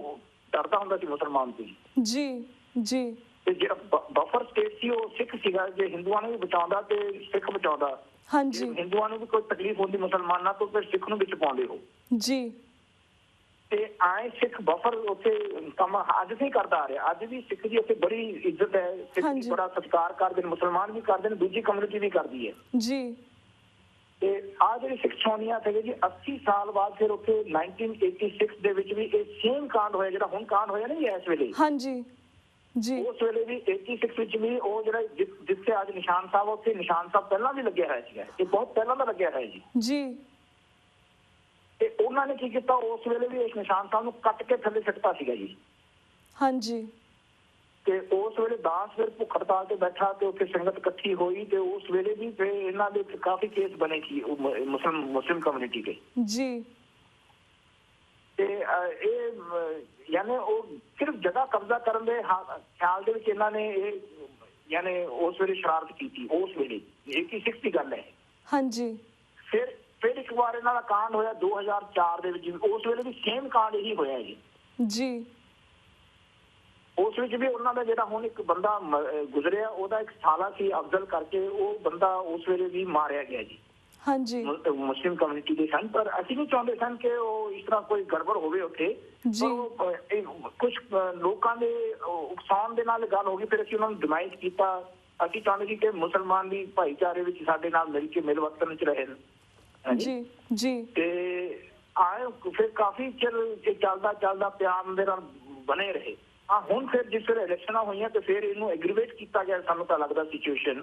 ਡਰਦਾ ਹੁੰਦਾ ਸੀ ਮੁਸਲਮਾਨ ਤੋਂ ਜੀ, ਜੀ। ਤੇ ਜਿਹੜਾ ਬਫਰ ਸਟੇਟ ਸੀ ਉਹ ਸਿੱਖ ਸੀਗਾ, ਜੇ ਹਿੰਦੂਆਂ ਨੂੰ ਵੀ ਬਚਾਉਂਦਾ ਤੇ ਸਿੱਖ ਬਚਾਉਂਦਾ। ਹਾਂਜੀ, ਹਿੰਦੂਆਂ ਨੂੰ ਵੀ ਕੋਈ ਤਕਲੀਫ ਹੁੰਦੀ ਮੁਸਲਮਾਨਾਂ ਤੋਂ, ਫਿਰ ਸਿੱਖ ਨੂੰ ਵਿੱਚ ਪਾਉਂਦੇ ਹੋ ਜੀ। ਤੇ ਆਏ ਸਿੱਖ ਬਫਰ ਉੱਥੇ ਕੰਮ ਅੱਜ ਨਹੀਂ ਕਰਦਾ ਆ ਰਿਹਾ। ਅੱਜ ਵੀ ਸਿੱਖ ਦੀ ਉੱਥੇ ਬੜੀ ਇੱਜ਼ਤ ਹੈ, ਸਿੱਖ ਦੀ ਬੜਾ ਸਤਿਕਾਰ ਕਰਦੇ ਨੇ, ਮੁਸਲਮਾਨ ਵੀ ਕਰਦੇ ਨੇ, ਦੂਜੀ ਕਮਿਊਨਿਟੀ ਵੀ ਕਰਦੀ ਹੈ ਜੀ। ਤੇ ਆਹ ਜਿਹੜੀ ਸਿੱਖ ਛਾਉਣੀਆਂ ਸੀਗੇ ਜੀ 80 ਸਾਲ ਬਾਅਦ ਫਿਰ ਉੱਥੇ 1986 ਦੇ ਵਿੱਚ ਵੀ ਇਹ ਸੇਮ ਕਾਂਡ ਹੋਇਆ ਜਿਹੜਾ ਹੁਣ ਕਾਂਡ ਹੋਇਆ ਨਾ ਜੀ ਇਸ ਵੇਲੇ। ਹਾਂਜੀ, ਜੀ। ਉਸ ਵੇਲੇ ਵੀ 86 ਵਿੱਚ ਵੀ ਉਹ ਜਿਹੜਾ ਜਿੱਥੇ ਅੱਜ ਨਿਸ਼ਾਨ ਸਾਹਿਬ, ਉੱਥੇ ਨਿਸ਼ਾਨ ਸਾਹਿਬ ਪਹਿਲਾਂ ਵੀ ਲੱਗਿਆ ਹੋਇਆ ਸੀਗਾ, ਇਹ ਬਹੁਤ ਪਹਿਲਾਂ ਦਾ ਲੱਗਿਆ ਹੋਇਆ ਜੀ। ਜੀ। ਤੇ ਉਹਨਾਂ ਨੇ ਕੀ ਕੀਤਾ, ਉਸ ਵੇਲੇ ਵੀ ਇਸ ਨਿਸ਼ਾਨ ਸਾਹਿਬ ਨੂੰ ਕੱਟ ਕੇ ਥੱਲੇ ਸਿੱਟਤਾ ਸੀਗਾ ਜੀ। ਹਾਂਜੀ। ਤੇ ਉਸ ਵੇਲੇ ਦਾਸ ਫਿਰ ਭੁੱਖ ਹੜਤਾਲ ਤੇ ਬੈਠਾ ਤੇ ਉੱਥੇ ਸੰਗਤ ਇਕੱਠੀ ਹੋਈ ਤੇ ਉਸ ਵੇਲੇ ਵੀ ਫਿਰ ਇਹਨਾਂ ਦੇ ਕਾਫੀ ਕੇਸ ਬਣੇ ਸੀ ਮੁਸਲਿਮ ਕਮਿਊਨਿਟੀ ਦੇ ਜੀ। ਤੇ ਇਹ ਯਾਨੀ ਉਹ ਸਿਰਫ ਜਗ੍ਹਾ ਕਬਜ਼ਾ ਕਰਨ ਦੇ ਖਿਆਲ ਦੇ ਵਿੱਚ ਇਹਨਾਂ ਨੇ ਇਹ ਯਾਨੀ ਉਸ ਵੇਲੇ ਸ਼ਰਾਰਤ ਕੀਤੀ। ਉਸ ਵੇਲੇ 86 ਦੀ ਗੱਲ ਹੈ। ਹਾਂਜੀ। ਫਿਰ ਇੱਕ ਵਾਰ ਇਹਨਾਂ ਦਾ ਕਾਂਡ ਹੋਇਆ 2004 ਦੇ ਵਿੱਚ, ਉਸ ਵੇਲੇ ਵੀ ਸੇਮ ਕਾਂਡ ਇਹੀ ਹੋਇਆ ਜੀ। ਜੀ। ਉਸ ਵਿੱਚ ਵੀ ਉਹਨਾਂ ਦਾ ਜਿਹੜਾ ਹੁਣ ਇੱਕ ਬੰਦਾ ਗੁਜ਼ਰਿਆ, ਉਹਦਾ ਇੱਕ ਸਾਲਾ ਸੀ ਅਫਜ਼ਲ ਕਰਕੇ, ਉਹ ਬੰਦਾ ਉਸ ਵੇਲੇ ਵੀ ਮਾਰਿਆ ਗਿਆ ਜੀ। ਹਾਂਜੀ। ਮੁਸਲਿਮ ਕਮਿਊਨਿਟੀ ਦੇ ਸਨ, ਪਰ ਅਸੀਂ ਨਹੀਂ ਚਾਹੁੰਦੇ ਸਨ ਕਿ ਉਹ ਇਸ ਤਰ੍ਹਾਂ ਕੋਈ ਗੜਬੜ ਹੋਵੇ ਉੱਥੇ। ਕੁਝ ਲੋਕਾਂ ਦੇ ਉਕਸਾਉਣ ਦੇ ਨਾਲ ਗੱਲ ਹੋ ਗਈ, ਫਿਰ ਅਸੀਂ ਉਹਨਾਂ ਨੂੰ ਡਿਮਾਈਜ਼ ਕੀਤਾ। ਅਸੀਂ ਚਾਹੁੰਦੇ ਸੀ ਕਿ ਮੁਸਲਮਾਨ ਵੀ ਭਾਈਚਾਰੇ ਵਿੱਚ ਸਾਡੇ ਨਾਲ ਮਿਲ ਕੇ ਮਿਲ ਵਰਤਨ ਚ ਰਹੇ। ਜੀ, ਜੀ। ਤੇ ਆਏ ਫਿਰ ਕਾਫੀ ਚਿਰ ਚੱਲਦਾ ਪਿਆਰ ਦੇ ਨਾਲ ਬਣੇ ਰਹੇ। ਹੁਣ ਫਿਰ ਜਿਸ ਵੇਲੇ ਇਲੈਕਸ਼ਨਾਂ ਹੋਈਆਂ ਤੇ ਫਿਰ ਇਹਨੂੰ ਐਗਰੀਵੇਟ ਕੀਤਾ ਗਿਆ। ਸਾਨੂੰ ਤਾਂ ਲੱਗਦਾ ਸਿਚੁਏਸ਼ਨ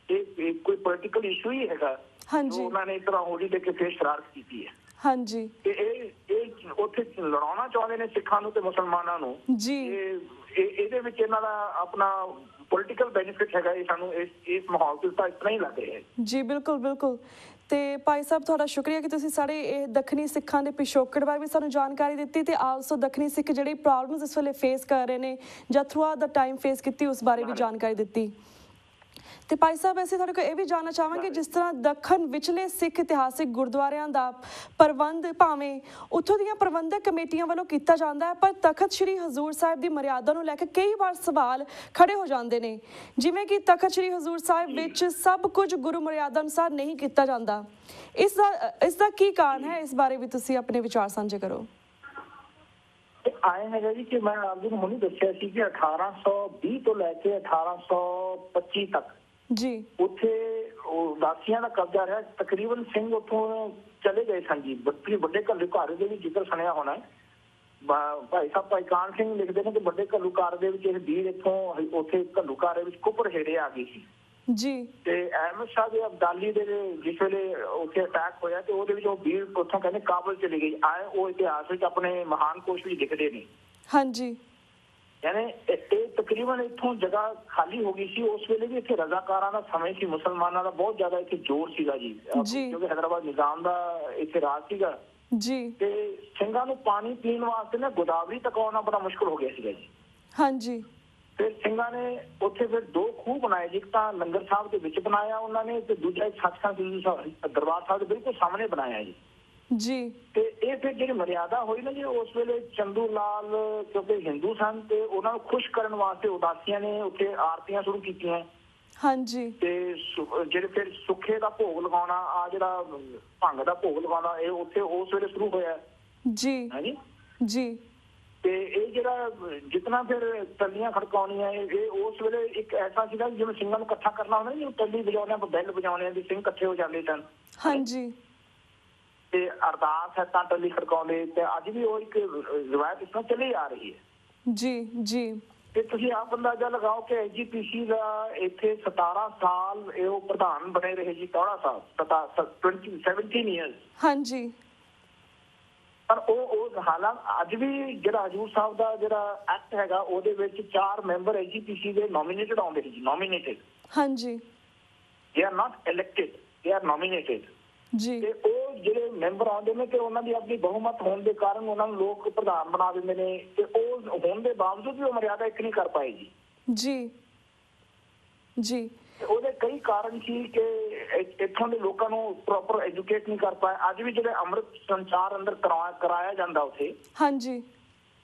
ਇਹ ਕੋਈ ਪੋਲੀਟੀਕਲ ਇਸ਼ੂ ਹੀ ਹੈਗਾ। ਹਾਂਜੀ। ਉਹਨਾਂ ਨੇ ਇਸ ਤਰ੍ਹਾਂ ਹੋਲੀ ਦੇ ਕੇ ਫਿਰ ਸ਼ਰਾਰਤ ਕੀਤੀ ਹੈ। ਹਾਂਜੀ। ਤੇ ਇਹ ਉੱਥੇ ਲੜਾਉਣਾ ਚਾਹੁੰਦੇ ਨੇ ਸਿੱਖਾਂ ਨੂੰ ਤੇ ਮੁਸਲਮਾਨਾਂ ਨੂੰ ਜੀ। ਇਹਦੇ ਵਿੱਚ ਇਹਨਾਂ ਦਾ ਆਪਣਾ ਪੋਲੀਟੀਕਲ ਬੈਨੀਫਿਟ ਹੈਗਾ। ਇਹ ਸਾਨੂੰ ਇਸ ਮਾਹੌਲ ਤੋਂ ਤਾਂ ਇਸ ਤਰ੍ਹਾਂ ਹੀ ਲੱਗ ਰਿਹਾ ਹੈ ਜੀ। ਬਿਲਕੁਲ, ਬਿਲਕੁਲ। ਤੇ ਭਾਈ ਸਾਹਿਬ, ਤੁਹਾਡਾ ਸ਼ੁਕਰੀਆ ਕਿ ਤੁਸੀਂ ਸਾਡੇ ਇਹ ਦੱਖਣੀ ਸਿੱਖਾਂ ਦੇ ਪਿਛੋਕੜ ਬਾਰੇ ਵੀ ਸਾਨੂੰ ਜਾਣਕਾਰੀ ਦਿੱਤੀ ਤੇ ਆਲਸੋ ਦੱਖਣੀ ਸਿੱਖ ਜਿਹੜੇ ਪ੍ਰੋਬਲਮਸ ਇਸ ਵੇਲੇ ਫੇਸ ਕਰ ਰਹੇ ਨੇ ਜਾਂ ਥਰੂ ਆਊਟ ਦਾ ਟਾਈਮ ਫੇਸ ਕੀਤੀ, ਉਸ ਬਾਰੇ ਵੀ ਜਾਣਕਾਰੀ ਦਿੱਤੀ। ਤੇ ਭਾਈ ਸਾਹਿਬ, ਅਸੀਂ ਤੁਹਾਡੇ ਕੋਲ ਇਹ ਵੀ ਜਾਣਨਾ ਚਾਹਾਂਗੇ, ਜਿਸ ਤਰ੍ਹਾਂ ਦੱਖਣ ਵਿਚਲੇ ਸਿੱਖ ਇਤਿਹਾਸਿਕ ਗੁਰਦੁਆਰਿਆਂ ਦਾ ਪ੍ਰਬੰਧ ਭਾਵੇਂ ਉੱਥੋਂ ਦੀਆਂ ਪ੍ਰਬੰਧਕ ਕਮੇਟੀਆਂ ਵੱਲੋਂ ਕੀਤਾ ਜਾਂਦਾ ਹੈ, ਪਰ ਤਖਤ ਸ੍ਰੀ ਹਜ਼ੂਰ ਸਾਹਿਬ ਦੀ ਮਰਿਆਦਾ ਨੂੰ ਲੈ ਕੇ ਕਈ ਵਾਰ ਸਵਾਲ ਖੜੇ ਹੋ ਜਾਂਦੇ ਨੇ, ਜਿਵੇਂ ਕਿ ਤਖਤ ਸ੍ਰੀ ਹਜ਼ੂਰ ਸਾਹਿਬ ਵਿੱਚ ਸਭ ਕੁਝ ਗੁਰੂ ਮਰਿਆਦਾ ਅਨੁਸਾਰ ਨਹੀਂ ਕੀਤਾ ਜਾਂਦਾ। ਇਸ ਦਾ ਕੀ ਕਾਰਨ ਹੈ? ਇਸ ਬਾਰੇ ਵੀ ਤੁਸੀਂ ਆਪਣੇ ਵਿਚਾਰ ਸਾਂਝੇ ਕਰੋ। ਆਏ ਹੈਗਾ ਜੀ ਕਿ ਮੈਂ ਆਪ ਜੀ ਨੂੰ ਹੁਣੀ ਦੱਸਿਆ ਸੀ ਕਿ 1820 ਤੋਂ ਲੈ ਕੇ 1825 ਤੱਕ ਜੀ ਉੱਥੇ ਉਦਾਸੀਆਂ ਦਾ ਕਬਜ਼ਾ ਰਿਹਾ। ਤਕਰੀਬਨ ਸਿੰਘ ਉੱਥੋਂ ਚਲੇ ਗਏ ਸਨ ਜੀ। ਵੱਡੇ ਘੱਲੂਘਾਰੇ ਦੇ ਵੀ ਜ਼ਿਕਰ ਸੁਣਿਆ ਹੋਣਾ। ਭਾਈ ਸਾਹਿਬ ਭਾਈ ਕਾਨ ਸਿੰਘ ਲਿਖਦੇ ਨੇ ਕਿ ਵੱਡੇ ਘੱਲੂਘਾਰੇ ਦੇ ਵਿੱਚ ਇਹ ਵੀਰ ਇੱਥੋਂ ਉੱਥੇ ਘੱਲੂਘਾਰੇ ਵਿੱਚ ਕੁੱਪਰ ਹੇੜੇ ਆ ਗਈ ਸੀ। ਜੀ ਤੇ ਅਹਿਮਦ ਸ਼ਾਹ ਦੇ ਅਬਦਾਲੀ ਦੇ ਜਿਸ ਵੇਲੇ ਉੱਥੇ ਅਟੈਕ ਹੋਇਆ ਤੇ ਉਹਦੇ ਵਿੱਚ ਉਹ ਵੀਰ ਉੱਥੋਂ ਕਹਿੰਦੇ ਕਾਬਲ ਚਲੀ ਗਈ ਆਏ, ਉਹ ਇਤਿਹਾਸ ਵਿੱਚ ਆਪਣੇ ਮਹਾਨ ਕੋਸ਼ ਵਿੱਚ ਦਿਖਦੇ ਨੇ। ਹਾਂਜੀ ਯਾਨੀ ਇਹ ਤਕਰੀਬਨ ਇੱਥੋਂ ਜਗ੍ਹਾ ਖਾਲੀ ਹੋ ਗਈ ਸੀ। ਉਸ ਵੇਲੇ ਵੀ ਇੱਥੇ ਰਜ਼ਾਕਾਰਾਂ ਦਾ ਸਮੇਂ ਸੀ, ਮੁਸਲਮਾਨਾਂ ਦਾ ਬਹੁਤ ਜ਼ਿਆਦਾ ਇੱਥੇ ਜ਼ੋਰ ਸੀਗਾ ਜੀ, ਕਿਉਂਕਿ ਹੈਦਰਾਬਾਦ ਨਿਜ਼ਾਮ ਦਾ ਇੱਥੇ ਰਾਜ ਸੀਗਾ ਜੀ। ਤੇ ਸਿੰਘਾਂ ਨੂੰ ਪਾਣੀ ਪੀਣ ਵਾਸਤੇ ਨਾ ਗੋਦਾਵਰੀ ਤੱਕ ਆਉਣਾ ਬੜਾ ਮੁਸ਼ਕਲ ਹੋ ਗਿਆ ਸੀਗਾ ਜੀ। ਹਾਂਜੀ। ਫਿਰ ਸਿੰਘਾਂ ਨੇ ਉੱਥੇ ਫਿਰ 2 ਖੂਹ ਬਣਾਏ ਜੀ, ਇੱਕ ਤਾਂ ਲੰਗਰ ਸਾਹਿਬ ਦੇ ਵਿੱਚ ਬਣਾਇਆ ਉਹਨਾਂ ਨੇ ਤੇ ਦੂਜਾ ਇੱਕ ਸੱਚਖੰਡ ਦਰਬਾਰ ਸਾਹਿਬ ਦੇ ਬਿਲਕੁਲ ਸਾਹਮਣੇ ਬਣਾਇਆ ਜੀ। ਜੀ ਤੇ ਇਹ ਫਿਰ ਜਿਹੜੀ ਮਰਿਆਦਾ ਹੋਈ ਨਾ ਜੀ, ਉਸ ਵੇਲੇ ਚੰਦੂ ਲਾਲ ਕਿਉਂਕਿ ਹਿੰਦੂ ਸਨ ਤੇ ਉਹਨਾਂ ਨੂੰ ਖੁਸ਼ ਕਰਨ ਵਾਸਤੇ ਉਦਾਸੀਆਂ ਨੇ ਉੱਥੇ ਆਰਤੀਆਂ ਸ਼ੁਰੂ ਕੀਤੀਆਂ। ਹਾਂਜੀ। ਤੇ ਜਿਹੜੇ ਫਿਰ ਸੁੱਖੇ ਦਾ ਭੋਗ ਲਗਾਉਣਾ, ਆ ਜਿਹੜਾ ਭੰਗ ਦਾ ਭੋਗ ਲਗਾਉਣਾ, ਇਹ ਉੱਥੇ ਉਸ ਵੇਲੇ ਸ਼ੁਰੂ ਹੋਇਆ ਜੀ। ਹਾਂਜੀ ਜੀ। ਤੇ ਇਹ ਜਿਹੜਾ ਜਿਤਨਾ ਫਿਰ ਟੱਲੀਆਂ ਖੜਕਾਉਣੀਆਂ, ਇਹ ਉਸ ਵੇਲੇ ਇੱਕ ਐਸਾ ਸੀਗਾ ਜਿਵੇਂ ਸਿੰਘਾਂ ਨੂੰ ਇਕੱਠਾ ਕਰਨਾ ਹੁੰਦਾ, ਜਿਵੇਂ ਟੱਲੀ ਵਜਾਉਣੇ, ਬੈਲ ਵਜਾਉਣੇ ਦੀ ਸਿੰਘ ਇਕੱਠੇ ਹੋ ਜਾਂਦੇ ਸਨ। ਹਾਂਜੀ। ਤੇ ਅਰਦਾਸ ਹੈ ਤਾਂ ਟੱਲੀ ਖੜਕਾਉਂਦੇ, ਤੇ ਅੱਜ ਵੀ ਉਹ ਇੱਕ ਰਿਵਾਇਤ ਇਸ ਤਰ੍ਹਾਂ ਚੱਲੀ ਆ ਰਹੀ ਹੈ। ਜੀ ਜੀ। ਤੇ ਤੁਸੀਂ ਆਪ ਅੰਦਾਜ਼ਾ ਲਗਾਓ ਕਿ ਐਸਜੀਪੀਸੀ ਦਾ ਇੱਥੇ 17 ਸਾਲ ਇਹ ਉਹ ਪ੍ਰਧਾਨ ਬਣੇ ਰਹੇ ਜੀ, 17 ਇਅਰਸ। ਹਾਂਜੀ। ਪਰ ਉਹ ਹਾਲਾਤ ਅੱਜ ਵੀ ਜਿਹੜਾ ਹਜੂਰ ਸਾਹਿਬ ਦਾ ਜਿਹੜਾ ਐਕਟ ਹੈਗਾ ਉਹਦੇ ਵਿੱਚ 4 ਮੈਂਬਰ ਐਸਜੀਪੀਸੀ ਦੇ ਨੋਮੀਨੇਟਡ ਆਉਂਦੇ ਸੀ ਜੀ, ਨੋਮੀਨੇਟਡ। ਹਾਂਜੀ। They are not elected, they are nominated ਜੀ। ਤੇ ਉਹ ਜਿਹੜੇ ਮੈਂਬਰ ਆਉਂਦੇ ਨੇ ਤੇ ਉਹਨਾਂ ਦੀ ਆਪਣੀ ਬਹੁਮਤ ਹੋਣ ਦੇ ਕਾਰਨ ਉਹਨਾਂ ਨੂੰ ਲੋਕ ਪ੍ਰਧਾਨ ਬਣਾ ਦਿੰਦੇ ਨੇ, ਤੇ ਉਹ ਹੋਣ ਦੇ ਬਾਵਜੂਦ ਵੀ ਉਹ ਮਰਿਆਦਾ ਇੱਕ ਨਹੀਂ ਕਰ ਪਾਏ ਜੀ। ਜੀ ਜੀ। ਉਹਦੇ ਕਈ ਕਾਰਨ ਸੀ ਕਿ ਇੱਥੋਂ ਦੇ ਲੋਕਾਂ ਨੂੰ ਪ੍ਰੋਪਰ ਐਜੂਕੇਟ ਨਹੀਂ ਕਰ ਪਾਏ। ਅੱਜ ਵੀ ਜਿਹੜੇ ਅੰਮ੍ਰਿਤ ਸੰਚਾਰ ਅੰਦਰ ਕਰਾਇਆ ਜਾਂਦਾ ਉੱਥੇ, ਹਾਂਜੀ,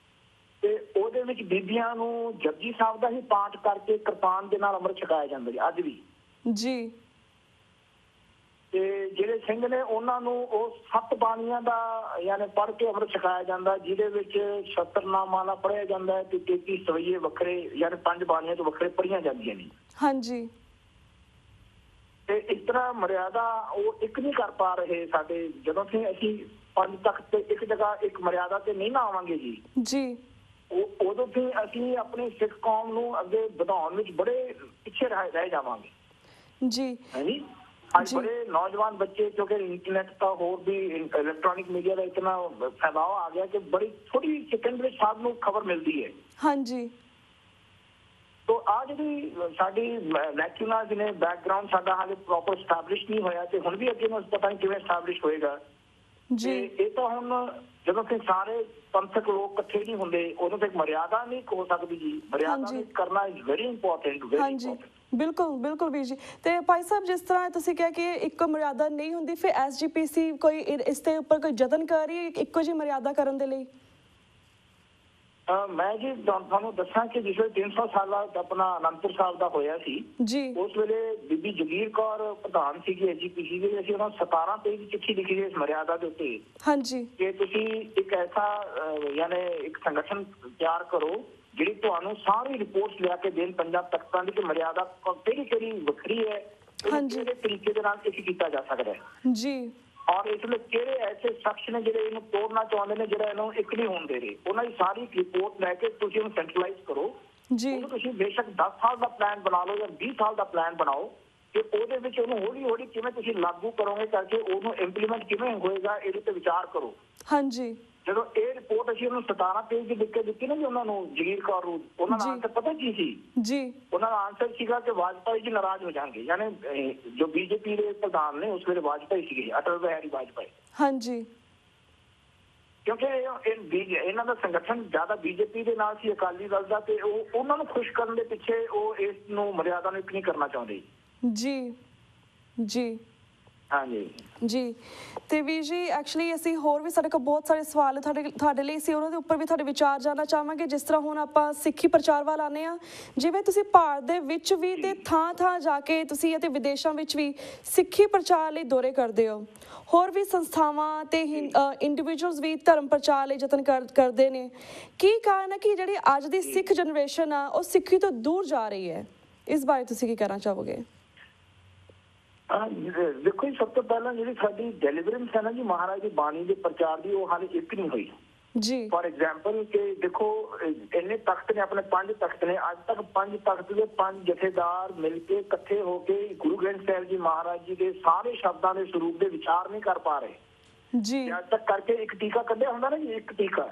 ਤੇ ਉਹਦੇ ਵਿੱਚ ਬੀਬੀਆਂ ਨੂੰ ਜਪਜੀ ਸਾਹਿਬ ਦਾ ਹੀ ਪਾਠ ਕਰਕੇ ਕਿਰਪਾਨ ਦੇ ਨਾਲ ਅੰਮ੍ਰਿਤ ਛਕਾਇਆ ਜਾਂਦਾ ਜੀ ਅੱਜ ਵੀ। ਜੀ। ਤੇ ਜਿਹੜੇ ਸਿੰਘ ਨੇ ਉਹਨਾਂ ਨੂੰ ਉਹ 7 ਬਾਣੀਆਂ ਦਾ ਯਾਨੀ ਪੜ੍ਹ ਕੇ ਅੰਮ੍ਰਿਤ ਛਕਾਇਆ ਜਾਂਦਾ, ਜਿਹਦੇ ਵਿੱਚ ਸ਼ਤਰਨਾਮਾ ਪੜ੍ਹਿਆ ਜਾਂਦਾ ਤੇ 33 ਸਵਈਏ ਵੱਖਰੇ ਯਾਨੀ 5 ਬਾਣੀਆਂ ਤੋਂ ਵੱਖਰੇ ਪੜ੍ਹੀਆਂ ਜਾਂਦੀਆਂ ਨੇ। ਹਾਂਜੀ। ਤੇ ਇਸ ਤਰ੍ਹਾਂ ਮਰਿਆਦਾ ਉਹ ਇੱਕ ਨਹੀਂ ਕਰ ਪਾ ਰਹੇ ਸਾਡੇ। ਜਦੋਂ ਅਸੀਂ 5 ਤਖਤ ਤੇ ਇੱਕ ਜਗ੍ਹਾ ਇੱਕ ਮਰਿਆਦਾ ਤੇ ਨਹੀਂ ਨਾ ਆਵਾਂਗੇ ਜੀ, ਉਦੋਂ ਵੀ ਅਸੀਂ ਆਪਣੀ ਸਿੱਖ ਕੌਮ ਨੂੰ ਅੱਗੇ ਵਧਾਉਣ ਵਿੱਚ ਬੜੇ ਪਿੱਛੇ ਰਹਿ ਜਾਵਾਂਗੇ ਜੀ। ਹਾਂਜੀ, ਅੱਜ ਬੜੇ ਨੌਜਵਾਨ ਬੱਚੇ, ਕਿਉਂਕਿ ਇੰਟਰਨੈਟ ਦਾ ਹੋਰ ਵੀ ਇਲੈਕਟ੍ਰੋਨਿਕ ਮੀਡੀਆ ਦਾ ਇਤਨਾ ਫੈਲਾਅ ਆ ਗਿਆ ਕਿ ਬੜੀ ਥੋੜੀ ਸੈਕਿੰਡ ਵਿੱਚ ਸਭ ਨੂੰ ਖਬਰ ਮਿਲਦੀ ਹੈ। ਹਾਂਜੀ। ਤੋ ਆ ਜਿਹੜੀ ਸਾਡੀ ਲੈਕਚੂਨਾਸ ਨੇ ਬੈਕਗ੍ਰਾਉਂਡ ਸਾਡਾ ਹਾਲੇ ਪ੍ਰੋਪਰ ਸਟੈਬਲਿਸ਼ ਨਹੀਂ ਹੋਇਆ, ਤੇ ਹੁਣ ਵੀ ਅੱਗੇ ਨੂੰ ਪਤਾ ਨਹੀਂ ਕਿਵੇਂ ਸਟੈਬਲਿਸ਼ ਹੋਏਗਾ ਜੀ। ਇਹ ਤਾਂ ਹੁਣ ਜਦੋਂ ਕਿ ਸਾਰੇ ਪੰਥਕ ਲੋਕ ਇਕੱਠੇ ਨਹੀਂ ਹੁੰਦੇ, ਉਦੋਂ ਤੱਕ ਮਰਿਆਦਾ ਨਹੀਂ ਹੋ ਸਕਦੀ ਜੀ। ਮਰਿਆਦਾ ਕਰਨਾ is very important, very important. ਬਿਲਕੁਲ ਬਿਲਕੁਲ ਵੀਰ ਜੀ। ਤੇ ਭਾਈ ਸਾਹਿਬ, ਜਿਸ ਤਰ੍ਹਾਂ ਤੁਸੀਂ ਕਿਹਾ ਕਿ ਇੱਕ ਮਰਿਆਦਾ ਨਹੀਂ ਹੁੰਦੀ, ਫਿਰ ਐਸਜੀਪੀਸੀ ਕੋਈ ਇਸ ਦੇ ਉੱਪਰ ਕੋਈ ਯਤਨ ਕਰ ਰਹੀ ਹੈ ਇੱਕੋ ਜਿਹੀ ਮਰਿਆਦਾ ਕਰਨ ਦੇ ਲਈ? ਮੈਂ ਜੀ ਤੁਹਾਨੂੰ ਦੱਸਾਂ ਕਿ ਜਿਸ ਵੇਲੇ 300 ਸਾਲਾ ਆਪਣਾ ਅਨੰਦਪੁਰ ਸਾਹਿਬ ਦਾ ਹੋਇਆ ਸੀ ਜੀ, ਉਸ ਵੇਲੇ ਬੀਬੀ ਜਗੀਰ ਕੌਰ ਪ੍ਰਧਾਨ ਸੀਗੀ ਐਸਜੀਪੀਸੀ ਦੇ। ਅਸੀਂ ਉਹਨਾਂ 17 ਪੇਜ ਦੀ ਚਿੱਠੀ ਲਿਖੀ ਇਸ ਮਰਿਆਦਾ ਦੇ ਉੱਤੇ। ਹਾਂਜੀ। ਕਿ ਤੁਸੀਂ ਇੱਕ ਐਸਾ ਯਾਨੀ ਇੱਕ ਸੰਗਠਨ ਤਿਆਰ ਕਰੋ ਜਿਹੜੀ ਤੁਹਾਨੂੰ ਸਾਰੀ ਰਿਪੋਰਟਸ ਲਿਆ ਕੇ ਦੇਣ ਪੰਜਾਬ ਤਖਤਾਂ ਦੀ, ਕਿ ਮਰਿਆਦਾ ਕਿਹੜੀ ਵੱਖਰੀ ਹੈ, ਕਿਹੜੇ ਤਰੀਕੇ ਦੇ ਨਾਲ ਕੀ ਕੀਤਾ ਜਾ ਸਕਦਾ ਹੈ ਜੀ। ਔਰ ਇਸ ਲਈ ਕਿਹੜੇ ਐਸੇ ਸ਼ਖਸ ਨੇ ਜਿਹੜੇ ਇਹਨੂੰ ਤੋੜਨਾ ਚਾਹੁੰਦੇ ਨੇ, ਜਿਹੜਾ ਇਹਨੂੰ ਇੱਕ ਨਹੀਂ ਹੋਣ ਦੇ ਰਹੇ, ਉਹਨਾਂ ਦੀ ਸਾਰੀ ਰਿਪੋਰਟ ਲੈ ਕੇ ਤੁਸੀਂ ਇਹਨੂੰ ਸੈਂਟਰਲਾਈਜ਼ ਕਰੋ ਜੀ। ਤੁਸੀਂ ਬੇਸ਼ੱਕ 10 ਸਾਲ ਦਾ ਪਲਾਨ ਬਣਾ ਲਓ ਜਾਂ 20 ਸਾਲ ਦਾ ਪਲਾਨ ਬਣਾਓ, ਕਿ ਉਹਦੇ ਵਿੱਚ ਉਹਨੂੰ ਹੌਲੀ ਹੌਲੀ ਕਿਵੇਂ ਤੁਸੀਂ ਲਾਗੂ ਕਰੋਗੇ, ਕਰਕੇ ਉਹਨੂੰ ਇੰਪਲੀਮੈਂਟ ਕਿਵੇਂ ਹੋਏਗਾ, ਇਹਦੇ ਤੇ ਵਿਚਾਰ ਕਰੋ। ਹਾਂਜੀ। ਜਦੋਂ ਇਹ ਰਿਪੋਰਟ ਅਸੀਂ ਉਹਨੂੰ 17 ਪੇਜ ਦੀ ਲਿਖ ਕੇ ਦਿੱਤੀ ਨਾ ਜੀ ਉਹਨਾਂ ਨੂੰ, ਜਗੀਰ ਕੌਰ ਨੂੰ, ਉਹਨਾਂ ਦਾ ਆਨਸਰ ਪਤਾ ਕੀ ਸੀ ਜੀ? ਉਹਨਾਂ ਦਾ ਆਨਸਰ ਸੀਗਾ ਕਿ ਵਾਜਪਾਈ ਜੀ ਨਾਰਾਜ਼ ਹੋ ਜਾਣਗੇ। ਯਾਨੀ ਜੋ ਬੀਜੇਪੀ ਦੇ ਪ੍ਰਧਾਨ ਨੇ ਉਸ ਵੇਲੇ ਵਾਜਪਾਈ ਸੀਗੇ, ਅਟਲ ਬਿਹਾਰੀ ਵਾਜਪਾਈ। ਹਾਂਜੀ। ਕਿਉਂਕਿ ਇਹਨਾਂ ਦਾ ਸੰਗਠਨ ਜ਼ਿਆਦਾ ਬੀਜੇਪੀ ਦੇ ਨਾਲ ਸੀ, ਅਕਾਲੀ ਦਲ ਦਾ, ਤੇ ਉਹ ਉਹਨਾਂ ਨੂੰ ਖੁਸ਼ ਕਰਨ ਦੇ ਪਿੱਛੇ ਉਹ ਇਸ ਨੂੰ ਮਰਿਆਦਾ ਨੂੰ ਇੱਕ ਨਹੀਂ ਕਰਨਾ ਚਾਹੁੰਦੇ ਜੀ। ਜੀ ਹਾਂਜੀ ਜੀ। ਤੇ ਵੀਰ ਜੀ, ਐਕਚੁਅਲੀ ਅਸੀਂ ਹੋਰ ਵੀ ਸਾਡੇ ਕੋਲ ਬਹੁਤ ਸਾਰੇ ਸਵਾਲ ਤੁਹਾਡੇ ਲਈ ਸੀ, ਉਹਨਾਂ ਦੇ ਉੱਪਰ ਵੀ ਤੁਹਾਡੇ ਵਿਚਾਰ ਜਾਣਨਾ ਚਾਹਾਂਗੇ। ਜਿਸ ਤਰ੍ਹਾਂ ਹੁਣ ਆਪਾਂ ਸਿੱਖੀ ਪ੍ਰਚਾਰ ਵੱਲ ਆਉਂਦੇ ਹਾਂ, ਜਿਵੇਂ ਤੁਸੀਂ ਭਾਰਤ ਦੇ ਵਿੱਚ ਵੀ ਤੇ ਥਾਂ ਜਾ ਕੇ ਤੁਸੀਂ ਅਤੇ ਵਿਦੇਸ਼ਾਂ ਵਿੱਚ ਵੀ ਸਿੱਖੀ ਪ੍ਰਚਾਰ ਲਈ ਦੌਰੇ ਕਰਦੇ ਹੋ, ਹੋਰ ਵੀ ਸੰਸਥਾਵਾਂ ਤੇ ਇੰਡੀਵਿਜੂਅਲਸ ਵੀ ਧਰਮ ਪ੍ਰਚਾਰ ਲਈ ਯਤਨ ਕਰਦੇ ਨੇ। ਕੀ ਕਾਰਨ ਹੈ ਕਿ ਜਿਹੜੀ ਅੱਜ ਦੀ ਸਿੱਖ ਜਨਰੇਸ਼ਨ ਆ ਉਹ ਸਿੱਖੀ ਤੋਂ ਦੂਰ ਜਾ ਰਹੀ ਹੈ? ਇਸ ਬਾਰੇ ਤੁਸੀਂ ਕੀ ਕਹਿਣਾ ਚਾਹੋਗੇ? ਦੇਖੋ ਜੀ, ਸਭ ਤੋਂ ਪਹਿਲਾਂ ਜਿਹੜੀ ਸਾਡੀ ਡੈਲੀਵਰੈਂਸ ਹੈ ਨਾ ਜੀ ਮਹਾਰਾਜ ਦੀ ਬਾਣੀ ਦੇ ਪ੍ਰਚਾਰ ਦੀ, ਉਹ ਹਾਲੇ ਇੱਕ ਨਹੀਂ ਹੋਈ जी फॉर एग्जाम्पल कि देखो इन्ने तख्त ने, अपने 5 तख्त ने, अज तक 5 तख्त के 5 जथेदार मिलके इकट्ठे होके गुरु ग्रंथ साहिब जी महाराज जी के सारे शब्दों के स्वरूप के विचार नहीं कर पा रहे जी। अज तक करके एक टीका कढ़िया हुंदा ना जी, एक टीका,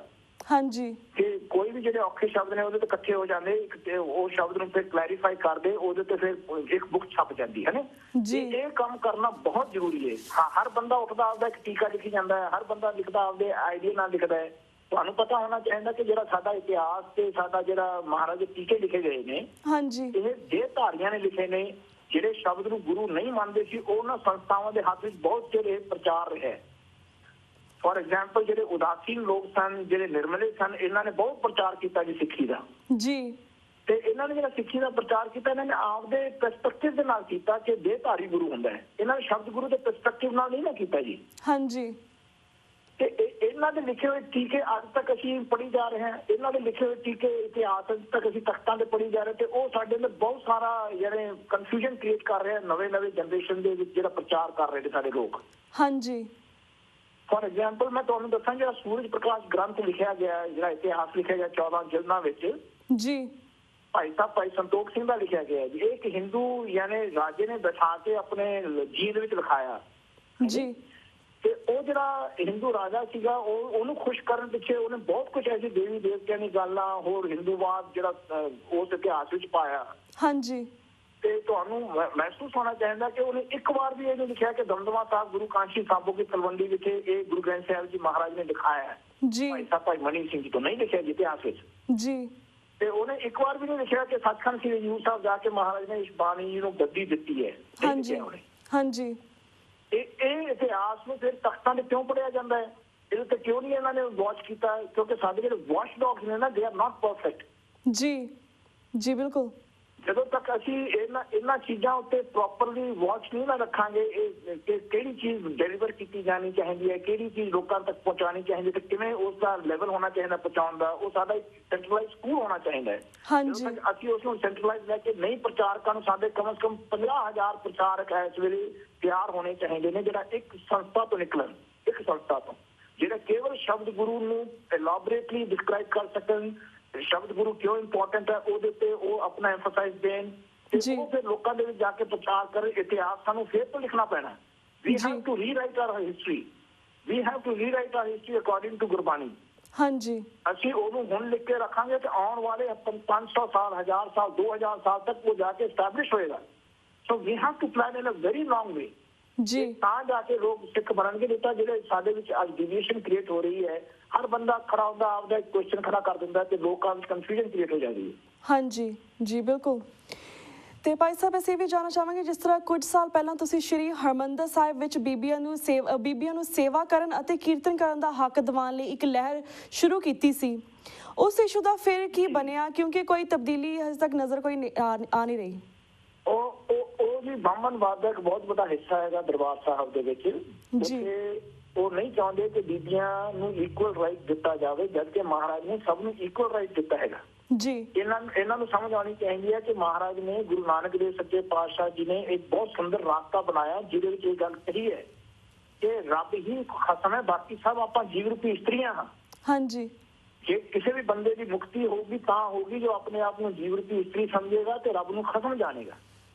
हाँ जी, कि कोई भी ਜਿਹੜੇ ਔਖੇ ਸ਼ਬਦ ਨੇ ਉਹਦੇ ਤੇ ਇਕੱਠੇ ਹੋ ਜਾਂਦੇ, ਇੱਕ ਤੇ ਉਹ ਸ਼ਬਦ ਨੂੰ ਫਿਰ ਕਲੈਰੀਫਾਈ ਕਰਦੇ, ਉਹਦੇ ਤੇ ਫਿਰ ਇੱਕ ਬੁੱਕ ਛਪ ਜਾਂਦੀ ਹੈ ਨਾ ਜੀ। ਇਹ ਕੰਮ ਕਰਨਾ ਬਹੁਤ ਜ਼ਰੂਰੀ ਹੈ। ਹਾਂ, ਹਰ ਬੰਦਾ ਉੱਠਦਾ ਆਪਦਾ ਇੱਕ ਟੀਕਾ ਲਿਖੀ ਜਾਂਦਾ ਹੈ, ਹਰ ਬੰਦਾ ਲਿਖਦਾ ਆਪਦੇ ਆਈਡੀਆ ਨਾਲ ਲਿਖਦਾ ਹੈ। ਤੁਹਾਨੂੰ ਪਤਾ ਹੋਣਾ ਚਾਹੀਦਾ ਕਿ ਜਿਹੜਾ ਸਾਡਾ ਇਤਿਹਾਸ ਤੇ ਸਾਡਾ ਜਿਹੜਾ ਮਹਾਰਾਜ ਦੇ ਟੀਕੇ ਲਿਖੇ ਗਏ ਨੇ, ਹਾਂਜੀ, ਇਹ ਦੇਹਧਾਰੀਆਂ ਨੇ ਲਿਖੇ ਨੇ। ਜਿਹੜੇ ਸ਼ਬਦ ਨੂੰ ਗੁਰੂ ਨਹੀਂ ਮੰਨਦੇ ਸੀ, ਉਹਨਾਂ ਸੰਸਥਾਵਾਂ ਦੇ ਹੱਥ ਵਿੱਚ ਬਹੁਤ ਚਿਰ ਇਹ ਪ੍ਰਚਾਰ ਰਿਹਾ। फॉर एग्जाम्पल ਜਿਹੜੇ ਉਦਾਸੀਨ ਲੋਕ ਸਨ, ਜਿਹੜੇ ਨਿਰਮਲੇ ਸਨ, ਇਹਨਾਂ ਨੇ ਬਹੁਤ ਪ੍ਰਚਾਰ ਕੀਤਾ ਜੀ ਸਿੱਖੀ ਦਾ ਜੀ। ਤੇ ਇਹਨਾਂ ਨੇ ਜਿਹੜਾ ਸਿੱਖੀ ਦਾ ਪ੍ਰਚਾਰ ਕੀਤਾ, ਇਹਨਾਂ ਨੇ ਆਪਦੇ ਪਰਸਪੈਕਟਿਵ ਦੇ ਨਾਲ ਕੀਤਾ ਕਿ ਦੇਹਧਾਰੀ ਗੁਰੂ ਹੁੰਦਾ ਹੈ। ਇਹਨਾਂ ਨੇ ਸ਼ਬਦ ਗੁਰੂ ਦੇ ਪਰਸਪੈਕਟਿਵ ਨਾਲ ਨਹੀਂ ਨਾ ਕੀਤਾ ਜੀ। ਹਾਂਜੀ। ਤੇ ਇਹਨਾਂ ਦੇ ਲਿਖੇ ਹੋਏ ਟੀਕੇ ਅੱਜ ਤੱਕ ਅਸੀਂ ਪੜ੍ਹੀ ਜਾ ਰਹੇ ਹਾਂ। ਇਹਨਾਂ ਦੇ ਲਿਖੇ ਹੋਏ ਟੀਕੇ ਇਤਿਹਾਸ ਅੱਜ ਤੱਕ ਅਸੀਂ ਤਖਤਾਂ ਤੇ ਪੜ੍ਹੀ ਜਾ ਰਹੇ, ਤੇ ਉਹ ਸਾਡੇ ਅੰਦਰ ਬਹੁਤ ਸਾਰਾ ਜਿਹੜੇ ਕਨਫਿਊਜ਼ਨ ਕ੍ਰੀਏਟ ਕਰ ਰਹੇ, ਨਵੇਂ ਜਨਰੇਸ਼ਨ ਦੇ ਵਿੱਚ ਜਿਹੜਾ ਪ੍ਰਚਾਰ ਕਰ ਰਹੇ ਨੇ ਸਾਡੇ ਲੋਕ। ਹਾਂਜੀ। फॉर एग्जाम्पल मैं तुहानू दसा, जो सूरज प्रकाश ग्रंथ लिखा गया, जो इतिहास लिखा गया 14 जिल्दां विच जी, भाई साहब भाई संतोख सिंह का लिखा गया जी। एक हिंदू यानी राजे ने बैठा के अपने जींद विच लिखाया जी। ते ओ जिहड़ा हिंदू राजा सीगा, ओनू खुश करन पिछे ओने बहुत कुछ ऐसी देवी देवतियां दी गल्लां होर हिंदूवाद जिहड़ा उस इतिहास विच पाया। हाँ जी। ਤੇ ਤੁਹਾਨੂੰ ਮਹਿਸੂਸ ਹੋਣਾ ਚਾਹੀਦਾ ਕਿ ਉਹਨੇ ਇੱਕ ਵਾਰ ਵੀ ਇਹ ਨਹੀਂ ਲਿਖਿਆ ਕਿ ਦਮਦਮਾ ਸਾਹਿਬ ਗੁਰੂ ਕਾਂਸ਼ੀ ਸਾਬੋ ਕੀ ਤਲਵੰਡੀ ਵਿਖੇ ਇਹ ਗੁਰੂ ਗ੍ਰੰਥ ਸਾਹਿਬ ਜੀ ਮਹਾਰਾਜ ਨੇ ਦਿਖਾਇਆ ਹੈ ਜੀ। ਭਾਈ ਸਾਹਿਬ ਭਾਈ ਮਨੀ ਸਿੰਘ ਜੀ ਤੋਂ ਨਹੀਂ ਲਿਖਿਆ ਜੀ ਇਤਿਹਾਸ ਵਿੱਚ ਜੀ। ਤੇ ਉਹਨੇ ਇੱਕ ਵਾਰ ਵੀ ਨਹੀਂ ਲਿਖਿਆ ਕਿ ਸੱਚਖੰਡ ਸ੍ਰੀ ਹਜ਼ੂਰ ਸਾਹਿਬ ਜਾ ਕੇ ਮਹਾਰਾਜ ਨੇ ਇਸ ਬਾਣੀ ਨੂੰ ਗੱਦੀ ਦਿੱਤੀ ਹੈ। हाँ जी, हाँ जी। ਇਹ ਇਤਿਹਾਸ ਨੂੰ ਫਿਰ ਤਖਤਾਂ ਤੇ ਕਿਉਂ ਪੜਿਆ ਜਾਂਦਾ ਹੈ? ਇਹਦੇ ਤੇ ਕਿਉਂ ਨਹੀਂ ਇਹਨਾਂ ਨੇ ਵਾਚ ਕੀਤਾ? ਕਿਉਂਕਿ ਸਾਡੇ ਜਿਹੜੇ ਵਾਚ ਡੌਗਸ ਨੇ ਨਾ, ਦੇ ਆਰ ਨਾਟ ਪਰਫੈਕਟ। ਜੀ ਜੀ, ਬਿਲਕੁਲ। ਜਦੋਂ ਤੱਕ ਅਸੀਂ ਇਹਨਾਂ ਚੀਜ਼ਾਂ ਉੱਤੇ ਪ੍ਰੋਪਰਲੀ ਵਾਚ ਨਹੀਂ ਨਾ ਰੱਖਾਂਗੇ ਕਿ ਕਿਹੜੀ ਚੀਜ਼ ਡਿਲੀਵਰ ਕੀਤੀ ਜਾਣੀ ਚਾਹੀਦੀ ਹੈ, ਕਿਹੜੀ ਚੀਜ਼ ਲੋਕਾਂ ਤੱਕ ਪਹੁੰਚਾਉਣੀ ਚਾਹੀਦੀ ਹੈ, ਤੇ ਕਿਵੇਂ ਉਸ ਦਾ ਲੈਵਲ ਹੋਣਾ ਚਾਹੀਦਾ ਪਹੁੰਚਾਉਣ ਦਾ, ਉਹ ਸਾਡਾ ਸੈਂਟਰਲਾਈਜ਼ ਸਕੂਲ ਹੋਣਾ ਚਾਹੀਦਾ ਹੈ। ਹਾਂਜੀ। ਅਸੀਂ ਉਸ ਨੂੰ ਸੈਂਟਰਲਾਈਜ਼ ਲੈ ਕੇ ਨਹੀਂ ਪ੍ਰਚਾਰਕਾਂ ਨੂੰ, ਸਾਡੇ ਕਮ ਸੇ ਕਮ 50,000 ਪ੍ਰਚਾਰਕ ਇਸ ਵੇਲੇ ਤਿਆਰ ਹੋਣੇ ਚਾਹੀਦੇ ਨੇ, ਜਿਹੜਾ ਇੱਕ ਸੰਸਥਾ ਤੋਂ ਨਿਕਲਣ, ਇੱਕ ਸੰਸਥਾ ਤੋਂ, ਜਿਹੜਾ ਕੇਵਲ ਸ਼ਬਦ ਗੁਰੂ ਨੂੰ ਐਲਾਬੋਰੇਟਲੀ ਡਿਸਕ੍ਰਾਈਬ ਕਰ ਸਕਣ। ਸ਼ਬਦ ਗੁਰੂ ਕਿਉਂ ਇੰਪੋਰਟੈਂਟ ਹੈ ਉਹਦੇ ਤੇ ਉਹ ਆਪਣਾ ਐਮਫਸਾਈਜ਼ ਦੇਣ, ਤੇ ਉਹ ਫਿਰ ਲੋਕਾਂ ਦੇ ਵਿੱਚ ਜਾ ਕੇ ਪ੍ਰਚਾਰ ਕਰਨ। ਇਤਿਹਾਸ ਸਾਨੂੰ ਫਿਰ ਤੋਂ ਲਿਖਣਾ ਪੈਣਾ। We have to rewrite our history, we have to rewrite our history according to Gurbani. ਹਾਂਜੀ। ਅਸੀਂ ਉਹਨੂੰ ਹੁਣ ਲਿਖ ਕੇ ਰੱਖਾਂਗੇ ਤੇ ਆਉਣ ਵਾਲੇ 500 ਸਾਲ, 1000 ਸਾਲ, 2000 ਸਾਲ ਤੱਕ ਉਹ ਜਾ ਕੇ ਐਸਟੈਬਲਿਸ਼ ਹੋਏਗਾ। So we have to plan in a very long way ਜੀ, ਤਾਂ ਜਾ ਕੇ ਲੋਕ ਸਿੱਖ ਬਣਨਗੇ। ਨਹੀਂ ਤਾਂ ਜਿਹੜੇ ਸਾਡੇ ਵਿੱਚ ਅੱਜ ਡਿਵੀਏਸ਼ਨ ਕ੍ਰੀਏਟ ਹੋ ਰਹੀ ਹੈ, ਹਰ ਬੰਦਾ ਖੜਾ ਹੁੰਦਾ ਆਪਦਾ ਕੁਐਸਚਨ ਖੜਾ ਕਰ ਦਿੰਦਾ ਤੇ ਲੋਕਾਂ ਵਿੱਚ ਕਨਫਿਊਜ਼ਨ ਕ੍ਰੀਏਟ ਹੋ ਜਾਂਦੀ ਹੈ। ਹਾਂਜੀ ਜੀ, ਬਿਲਕੁਲ। ਤੇ ਭਾਈ ਸਾਹਿਬ, ਅਸੀਂ ਵੀ ਜਾਣਨਾ ਚਾਹਾਂਗੇ, ਜਿਸ ਤਰ੍ਹਾਂ ਕੁਝ ਸਾਲ ਪਹਿਲਾਂ ਤੁਸੀਂ ਸ਼੍ਰੀ ਹਰਿਮੰਦਰ ਸਾਹਿਬ ਵਿੱਚ ਬੀਬੀਆਂ ਨੂੰ ਸੇਵਾ ਕਰਨ ਅਤੇ ਕੀਰਤਨ ਕਰਨ ਦਾ ਹੱਕ ਦਿਵਾਉਣ ਲਈ ਇੱਕ ਲਹਿਰ ਸ਼ੁਰੂ ਕੀਤੀ ਸੀ, ਉਸ ਇਸ਼ੂ ਦਾ ਫਿਰ ਕੀ ਬਣਿਆ? ਕਿਉਂਕਿ ਕੋਈ ਤਬਦੀਲੀ ਹਜੇ ਤੱਕ ਨਜ਼ਰ ਕੋਈ ਆ ਨਹੀਂ ਰਹੀ। ਉਹ ਜੀ ਬਾਹਮਣਵਾਦ ਦਾ ਇੱਕ ਬਹੁਤ ਵੱਡਾ ਹਿੱਸਾ ਹੈਗਾ ਦਰਬਾਰ ਸਾਹਿਬ ਦੇ ਵਿੱਚ ਜੀ। ਉਹ ਨਹੀਂ ਚਾਹੁੰਦੇ ਕਿ ਬੀਬੀਆਂ ਨੂੰ ਇਕੁਅਲ ਰਾਈਟ ਦਿੱਤਾ ਜਾਵੇ, ਜਦਕਿ ਮਹਾਰਾਜ ਨੇ ਸਭ ਨੂੰ ਇਕੁਅਲ ਰਾਈਟ ਦਿੱਤਾ ਹੈਗਾ ਜੀ। ਇਹਨਾਂ ਨੂੰ ਸਮਝ ਆਉਣੀ ਚਾਹੀਦੀ ਹੈ ਕਿ ਮਹਾਰਾਜ ਨੇ, ਗੁਰੂ ਨਾਨਕ ਦੇਵ ਸੱਚੇ ਪਾਤਸ਼ਾਹ ਜੀ ਨੇ ਇੱਕ ਬਹੁਤ ਸੁੰਦਰ ਰਾਸਤਾ ਬਣਾਇਆ, ਜਿਹਦੇ ਵਿੱਚ ਇਹ ਗੱਲ ਕਹੀ ਹੈ ਕਿ ਰੱਬ ਹੀ ਖਸਮ ਹੈ, ਬਾਕੀ ਸਭ ਆਪਾਂ ਜੀਵ ਰੂਪੀ ਇਸਤਰੀਆਂ ਹਾਂ। ਹਾਂਜੀ। ਜੇ ਕਿਸੇ ਵੀ ਬੰਦੇ ਦੀ ਮੁਕਤੀ ਹੋਊਗੀ ਤਾਂ ਹੋਊਗੀ ਜੋ ਆਪਣੇ ਆਪ ਨੂੰ ਜੀਵ ਰੂਪੀ ਇਸਤਰੀ ਸਮਝੇਗਾ ਤੇ ਰੱਬ ਨੂੰ ਖਸਮ ਜਾਣੇਗਾ।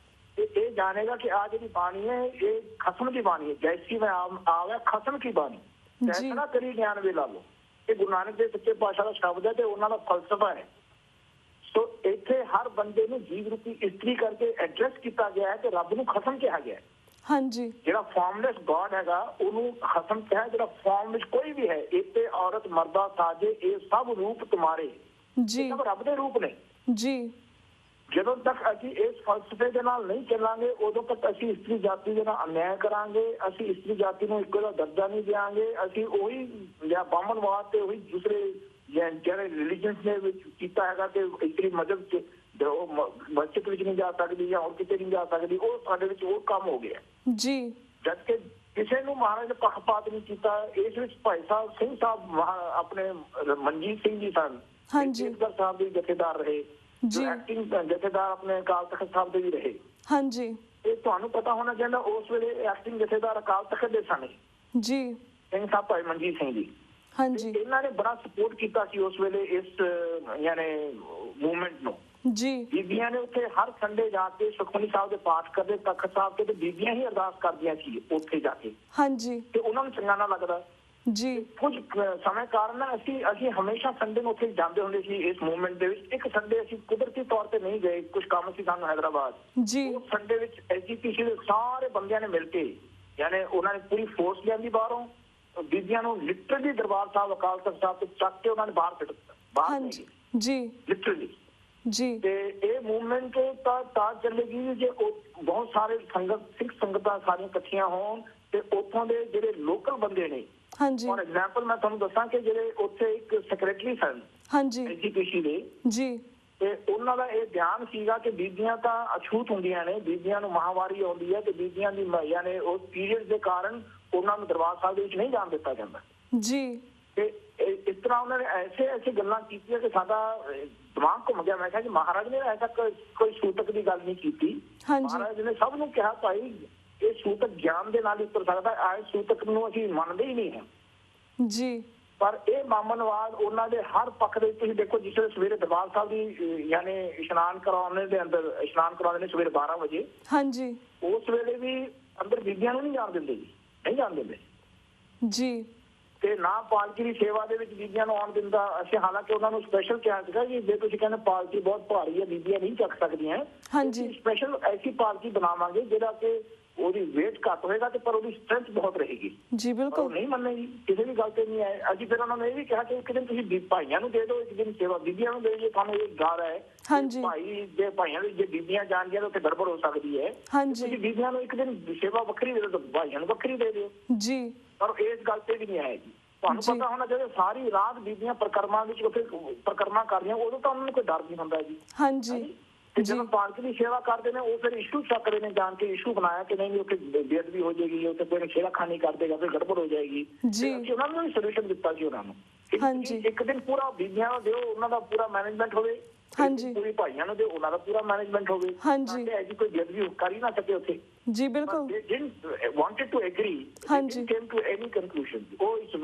ਇਹ ਜਾनेगा कि आज जी बाणी है ये खसम की बाणी है, जैसी में आवे खसम की बाणी, फैसला करी ज्ञान वे ला लो। ये गुरु नानक देव सच्चे पातशाह का शब्द है, उन्होंने फलसफा है। सो इत्थे हर बंदे नूं जीव रूपी इस्त्री करके एड्रेस किया गया है कि रब नूं खसम कहा गया है। हाँ जी। जिहड़ा फॉर्मलैस गॉड हैगा उन्हों खसम कहा, जिहड़ा फॉर्म विच कोई भी है, इत्ते औरत मर्दा साजे ये सब रूप तुम्हारे जी, सब रब दे रूप ने जी। ਜਦੋਂ ਤੱਕ ਅਸੀਂ ਇਸ ਫਲਸਫੇ ਦੇ ਨਾਲ ਨਹੀਂ ਚੱਲਾਂਗੇ, ਉਦੋਂ ਤੱਕ ਅਸੀਂ ਇਸਤਰੀ ਜਾਤੀ ਦੇ ਨਾਲ ਅਨਿਆਏ ਕਰਾਂਗੇ। ਅਸੀਂ ਇਸਤਰੀ ਜਾਤੀ ਨੂੰ ਇੱਕੋ ਜਿਹਾ ਦਰਜਾ ਨਹੀਂ ਦਿਆਂਗੇ। ਅਸੀਂ ਉਹੀ ਜਾਂ ਬਾਹਮਣਵਾਦ ਤੇ ਉਹੀ ਦੂਸਰੇ ਜਿਹੜੇ ਰਿਲੀਜਨਸ ਨੇ ਵਿੱਚ ਕੀਤਾ ਹੈਗਾ ਕਿ ਇਸਤਰੀ ਮਜ਼ਹਬ ਚ ਮਸਜਿਦ ਵਿੱਚ ਨਹੀਂ ਜਾ ਸਕਦੀ ਜਾਂ ਹੋਰ ਕਿਤੇ ਨਹੀਂ ਜਾ ਸਕਦੀ, ਉਹ ਸਾਡੇ ਵਿੱਚ ਉਹ ਕੰਮ ਹੋ ਗਿਆ ਜੀ। ਜਦਕਿ ਕਿਸੇ ਨੂੰ ਮਹਾਰਾਜ ਨੇ ਪੱਖਪਾਤ ਨਹੀਂ ਕੀਤਾ। ਇਸ ਵਿੱਚ ਭਾਈ ਸਾਹਿਬ ਸਿੰਘ ਸਾਹਿਬ ਆਪਣੇ ਮਨਜੀਤ ਸਿੰਘ ਜੀ ਸਨ, ਕੇਸਗੜ੍ਹ ਸਾਹਿਬ ਦੇ ਜਥੇਦਾਰ ਰਹੇ ਜੀ, ਐਕਟਿੰਗ ਜਥੇਦਾਰ ਆਪਣੇ ਅਕਾਲ ਤਖਤ ਸਾਹਿਬ ਦੇ ਵੀ ਰਹੇ। ਹਾਂਜੀ। ਇਹ ਤੁਹਾਨੂੰ ਪਤਾ ਹੋਣਾ ਚਾਹੀਦਾ, ਉਸ ਵੇਲੇ ਐਕਟਿੰਗ ਜਥੇਦਾਰ ਅਕਾਲ ਤਖਤ ਦੇ ਸਨ ਜੀ, ਸਿੰਘ ਸਾਹਿਬ ਭਾਈ ਮਨਜੀਤ ਸਿੰਘ ਜੀ। ਹਾਂਜੀ ਇਹਨਾਂ ਨੇ ਬੜਾ ਸਪੋਰਟ ਕੀਤਾ ਸੀ ਉਸ ਵੇਲੇ ਇਸ ਯਾਨੀ ਮੂਵਮੈਂਟ ਨੂੰ ਜੀ। ਬੀਬੀਆਂ ਨੇ ਉੱਥੇ ਹਰ ਸੰਡੇ ਜਾ ਕੇ ਸੁਖਮਨੀ ਸਾਹਿਬ ਦੇ ਪਾਠ ਕਰਦੇ, ਤਖਤ ਸਾਹਿਬ ਤੇ ਬੀਬੀਆਂ ਹੀ ਅਰਦਾਸ ਕਰਦੀਆਂ ਸੀ ਉੱਥੇ ਜਾ ਕੇ। ਹਾਂਜੀ ਤੇ ਉਹਨਾਂ ਨੂੰ ਚੰਗਾ ਨਾ ਲੱਗਦਾ ਜੀ। ਕੁਝ ਸਮੇਂ ਕਾਰਨ ਅਸੀਂ ਹਮੇਸ਼ਾ ਸੰਡੇ ਨੂੰ ਉੱਥੇ ਜਾਂਦੇ ਹੁੰਦੇ ਸੀ ਇਸ ਮੂਵਮੈਂਟ ਦੇ ਵਿੱਚ। ਇੱਕ ਸੰਡੇ ਅਸੀਂ ਕੁਦਰਤੀ ਤੌਰ ਤੇ ਨਹੀਂ ਗਏ, ਕੁਝ ਕੰਮ ਸੀ ਸਾਨੂੰ ਹੈਦਰਾਬਾਦ ਜੀ। ਉਸ ਸੰਡੇ ਵਿੱਚ ਐਜੀਪੀਸੀ ਦੇ ਸਾਰੇ ਬੰਦਿਆਂ ਨੇ ਮਿਲ ਕੇ ਯਾਨੀ ਉਹਨਾਂ ਨੇ ਪੂਰੀ ਫੋਰਸ ਲਿਆਂਦੀ ਬਾਹਰੋਂ, ਬੀਬੀਆਂ ਨੂੰ ਲਿਟਰਲੀ ਦਰਬਾਰ ਸਾਹਿਬ ਅਕਾਲ ਤਖਤ ਸਾਹਿਬ ਤੋਂ ਚੱਕ ਕੇ ਉਹਨਾਂ ਨੇ ਬਾਹਰ ਸੁੱਟ ਦਿੱਤਾ, ਬਾਹਰ ਜੀ ਲਿਟਰਲੀ ਜੀ। ਤੇ ਇਹ ਮੂਵਮੈਂਟ ਤਾਂ ਚੱਲੇਗੀ ਜੇ ਬਹੁਤ ਸਾਰੇ ਸਿੱਖ ਸੰਗਤਾਂ ਸਾਰੀਆਂ ਇਕੱਠੀਆਂ ਹੋਣ ਤੇ ਉੱਥੋਂ ਦੇ ਜਿਹੜੇ ਲੋਕਲ ਬੰਦੇ ਨੇ। ਹਾਂਜੀ ਫੋਰ ਐਗਜ਼ਾਮਪਲ ਮੈਂ ਤੁਹਾਨੂੰ ਦੱਸਾਂ ਕਿ ਜਿਹੜੇ ਉੱਥੇ ਇੱਕ ਸੈਕਟਰੀ ਸਨ ਹਾਂਜੀ ਐਜੀਪੀਸੀ ਦੇ ਜੀ, ਤੇ ਉਹਨਾਂ ਦਾ ਇਹ ਬਿਆਨ ਸੀਗਾ ਕਿ ਬੀਬੀਆਂ ਤਾਂ ਅਛੂਤ ਹੁੰਦੀਆਂ ਨੇ, ਬੀਬੀਆਂ ਨੂੰ ਮਹਾਵਾਰੀ ਆਉਂਦੀ ਹੈ ਤੇ ਬੀਬੀਆਂ ਦੀ ਯਾਨੀ ਉਸ ਪੀਰੀਅਡ ਦੇ ਕਾਰਨ ਉਹਨਾਂ ਨੂੰ ਦਰਬਾਰ ਸਾਹਿਬ ਦੇ ਵਿੱਚ ਨਹੀਂ ਜਾਣ ਦਿੱਤਾ ਜਾਂਦਾ ਜੀ। ਤੇ ਇਸ ਤਰ੍ਹਾਂ ਉਹਨਾਂ ਨੇ ਐਸੇ ਗੱਲਾਂ ਕੀਤੀਆਂ ਕਿ ਸਾਡਾ ਦਿਮਾਗ ਘੁੰਮ ਗਿਆ। ਮੈਂ ਕਿਹਾ ਜੀ ਮਹਾਰਾਜ ਨੇ ਐਸਾ ਕੋਈ ਸੂਤਕ ਦੀ ਗੱਲ ਨਹੀਂ ਕੀਤੀ। ਮਹਾਰਾਜ ਨੇ ਸਭ ਨੂੰ ਕਿਹਾ ਭਾਈ ਇਹ ਸੂਤਕ ਗਿਆਨ ਦੇ ਨਾਲ ਹੀ ਉੱਤਰ ਸਕਦਾ, ਆਏ ਸੂਤਕ ਨੂੰ ਅਸੀਂ ਮੰਨਦੇ ਹੀ ਨਹੀਂ ਹਾਂ ਜੀ। ਪਰ ਇਹ ਮਾਮਨਵਾਦ ਉਹਨਾਂ ਦੇ ਹਰ ਪੱਖ ਦੇ ਤੁਸੀਂ ਦੇਖੋ, ਜਿਸ ਵੇਲੇ ਸਵੇਰੇ ਦਰਬਾਰ ਸਾਹਿਬ ਦੀ ਯਾਨੀ ਇਸ਼ਨਾਨ ਕਰਾਉਣੇ ਦੇ ਅੰਦਰ ਇਸ਼ਨਾਨ ਕਰਾਉਂਦੇ ਨੇ ਸਵੇਰੇ 12 ਵਜੇ, ਹਾਂਜੀ ਉਸ ਵੇਲੇ ਵੀ ਅੰਦਰ ਬੀਬੀਆਂ ਨੂੰ ਨਹੀਂ ਜਾਣ ਦਿੰਦੇ ਜੀ, ਨਹੀਂ ਜਾਣ ਦਿੰਦੇ ਜੀ। ਤੇ ਨਾ ਪਾਲਕੀ ਦੀ ਸੇਵਾ ਦੇ ਵਿੱਚ ਬੀਬੀਆਂ ਨੂੰ ਆਉਣ ਦਿੰਦਾ। ਅਸੀਂ ਹਾਲਾਂਕਿ ਉਹਨਾਂ ਨੂੰ ਸਪੈਸ਼ਲ ਕਿਹਾ ਸੀਗਾ ਕਿ ਜੇ ਤੁਸੀਂ ਕਹਿੰਦੇ ਪਾਲਕੀ ਬਹੁਤ ਭਾਰੀ ਹੈ, ਬੀਬੀਆਂ ਨਹੀਂ ਚੱਕ ਸਕਦੀਆਂ, ਹਾਂਜੀ ਸਪੈਸ਼ਲ ਐਸੀ ਪਾਲਕੀ ਬਣਾਵਾਂਗੇ ਜਿਹੜਾ ਕਿ ਉਹਦੀ ਵੇਟ ਘੱਟ ਹੋਏਗਾ ਤੇ ਪਰ ਉਹਦੀ ਸਟਰੈਂਥ ਬਹੁਤ ਰਹੇਗੀ ਜੀ। ਬਿਲਕੁਲ ਨਹੀਂ ਮੰਨੇਗੀ, ਕਿਸੇ ਵੀ ਗੱਲ ਤੇ ਨਹੀਂ ਆਏ। ਅਸੀਂ ਫਿਰ ਉਹਨਾਂ ਨੂੰ ਇਹ ਵੀ ਕਿਹਾ ਕਿ ਇੱਕ ਦਿਨ ਤੁਸੀਂ ਭਾਈਆਂ ਨੂੰ ਦੇ ਦਿਓ, ਇੱਕ ਦਿਨ ਸੇਵਾ ਬੀਬੀਆਂ ਨੂੰ ਦੇ ਦਿਓ। ਤੁਹਾਨੂੰ ਇਹ ਡਰ ਹੈ ਹਾਂਜੀ ਭਾਈ ਜੇ ਭਾਈਆਂ ਦੀ ਜੇ ਬੀਬੀਆਂ ਜਾਣਗੀਆਂ ਤਾਂ ਉੱਥੇ ਗੜਬੜ ਹੋ ਸਕਦੀ ਹੈ। ਹਾਂਜੀ ਤੁਸੀਂ ਬੀਬੀਆਂ ਨੂੰ ਇੱਕ ਦਿਨ ਸੇਵਾ ਵੱਖਰੀ ਦੇ ਦਿਓ, ਭਾਈਆਂ ਨੂੰ ਵੱਖਰੀ ਦੇ ਦਿਓ ਜੀ। ਪਰ ਇਸ ਗੱਲ ਤੇ ਵੀ ਨਹੀਂ ਆਏਗੀ। ਤੁਹਾਨੂੰ ਪਤਾ ਹੋਣਾ ਜਦੋਂ ਸਾਰੀ ਰਾਤ ਬੀਬੀਆਂ ਪ੍ਰਕਰਮਾਂ ਵਿੱਚ ਉੱਥੇ ਪ੍ਰਕਰਮਾਂ ਕਰਦੀਆਂ ਉਦੋਂ ਤਾਂ ਉਹਨਾਂ ਨੂੰ ਕੋਈ ਡਰ ਨਹੀਂ ਹੁੰਦਾ ਜੀ। ਹਾਂਜੀ ਤੇ ਜਦੋਂ ਪਾਲਕੀ ਦੀ ਸੇਵਾ ਕਰਦੇ ਨੇ ਉਹ ਫਿਰ ਇਸ਼ੂ ਚੱਕਦੇ ਨੇ, ਜਾਣ ਕੇ ਇਸ਼ੂ ਬਣਾਇਆ ਕਿ ਨਹੀਂ ਉੱਥੇ ਬੇਅਦਬੀ ਹੋ ਜਾਏਗੀ, ਉੱਥੇ ਕੋਈ ਛੇੜਾਖਾਨੀ ਕਰ ਦੇਗਾ, ਫਿਰ ਗੜਬੜ ਹੋ ਜਾਏਗੀ ਜੀ। ਅਸੀਂ ਉਹਨਾਂ ਨੂੰ ਵੀ ਸੋਲੂਸ਼ਨ ਦਿੱਤਾ ਸੀ ਉਹਨਾਂ ਨੂੰ। ਹਾਂਜੀ ਇੱਕ ਦਿਨ ਪੂਰਾ ਬੀਬੀਆਂ ਨੂੰ ਦਿਓ, ਉਹਨਾਂ ਦਾ ਪੂਰਾ ਮੈਨੇਜਮੈਂਟ ਹੋਵੇ, ਹਾਂਜੀ ਪੂਰੀ ਭਾਈਆਂ ਨੂੰ ਦਿਓ, ਉਹਨਾਂ ਦਾ ਪੂਰਾ ਮੈਨੇਜਮੈਂਟ ਹੋਵੇ, ਹਾਂਜੀ ਐਜੀ ਕੋਈ ਬੇਅਦਬੀ ਕਰ ਹੀ ਨਾ ਸਕੇ ਉੱਥੇ ਜੀ। ਬਿਲਕੁਲ they didn't wanted to agree, ਹਾਂਜੀ came to any conclusion।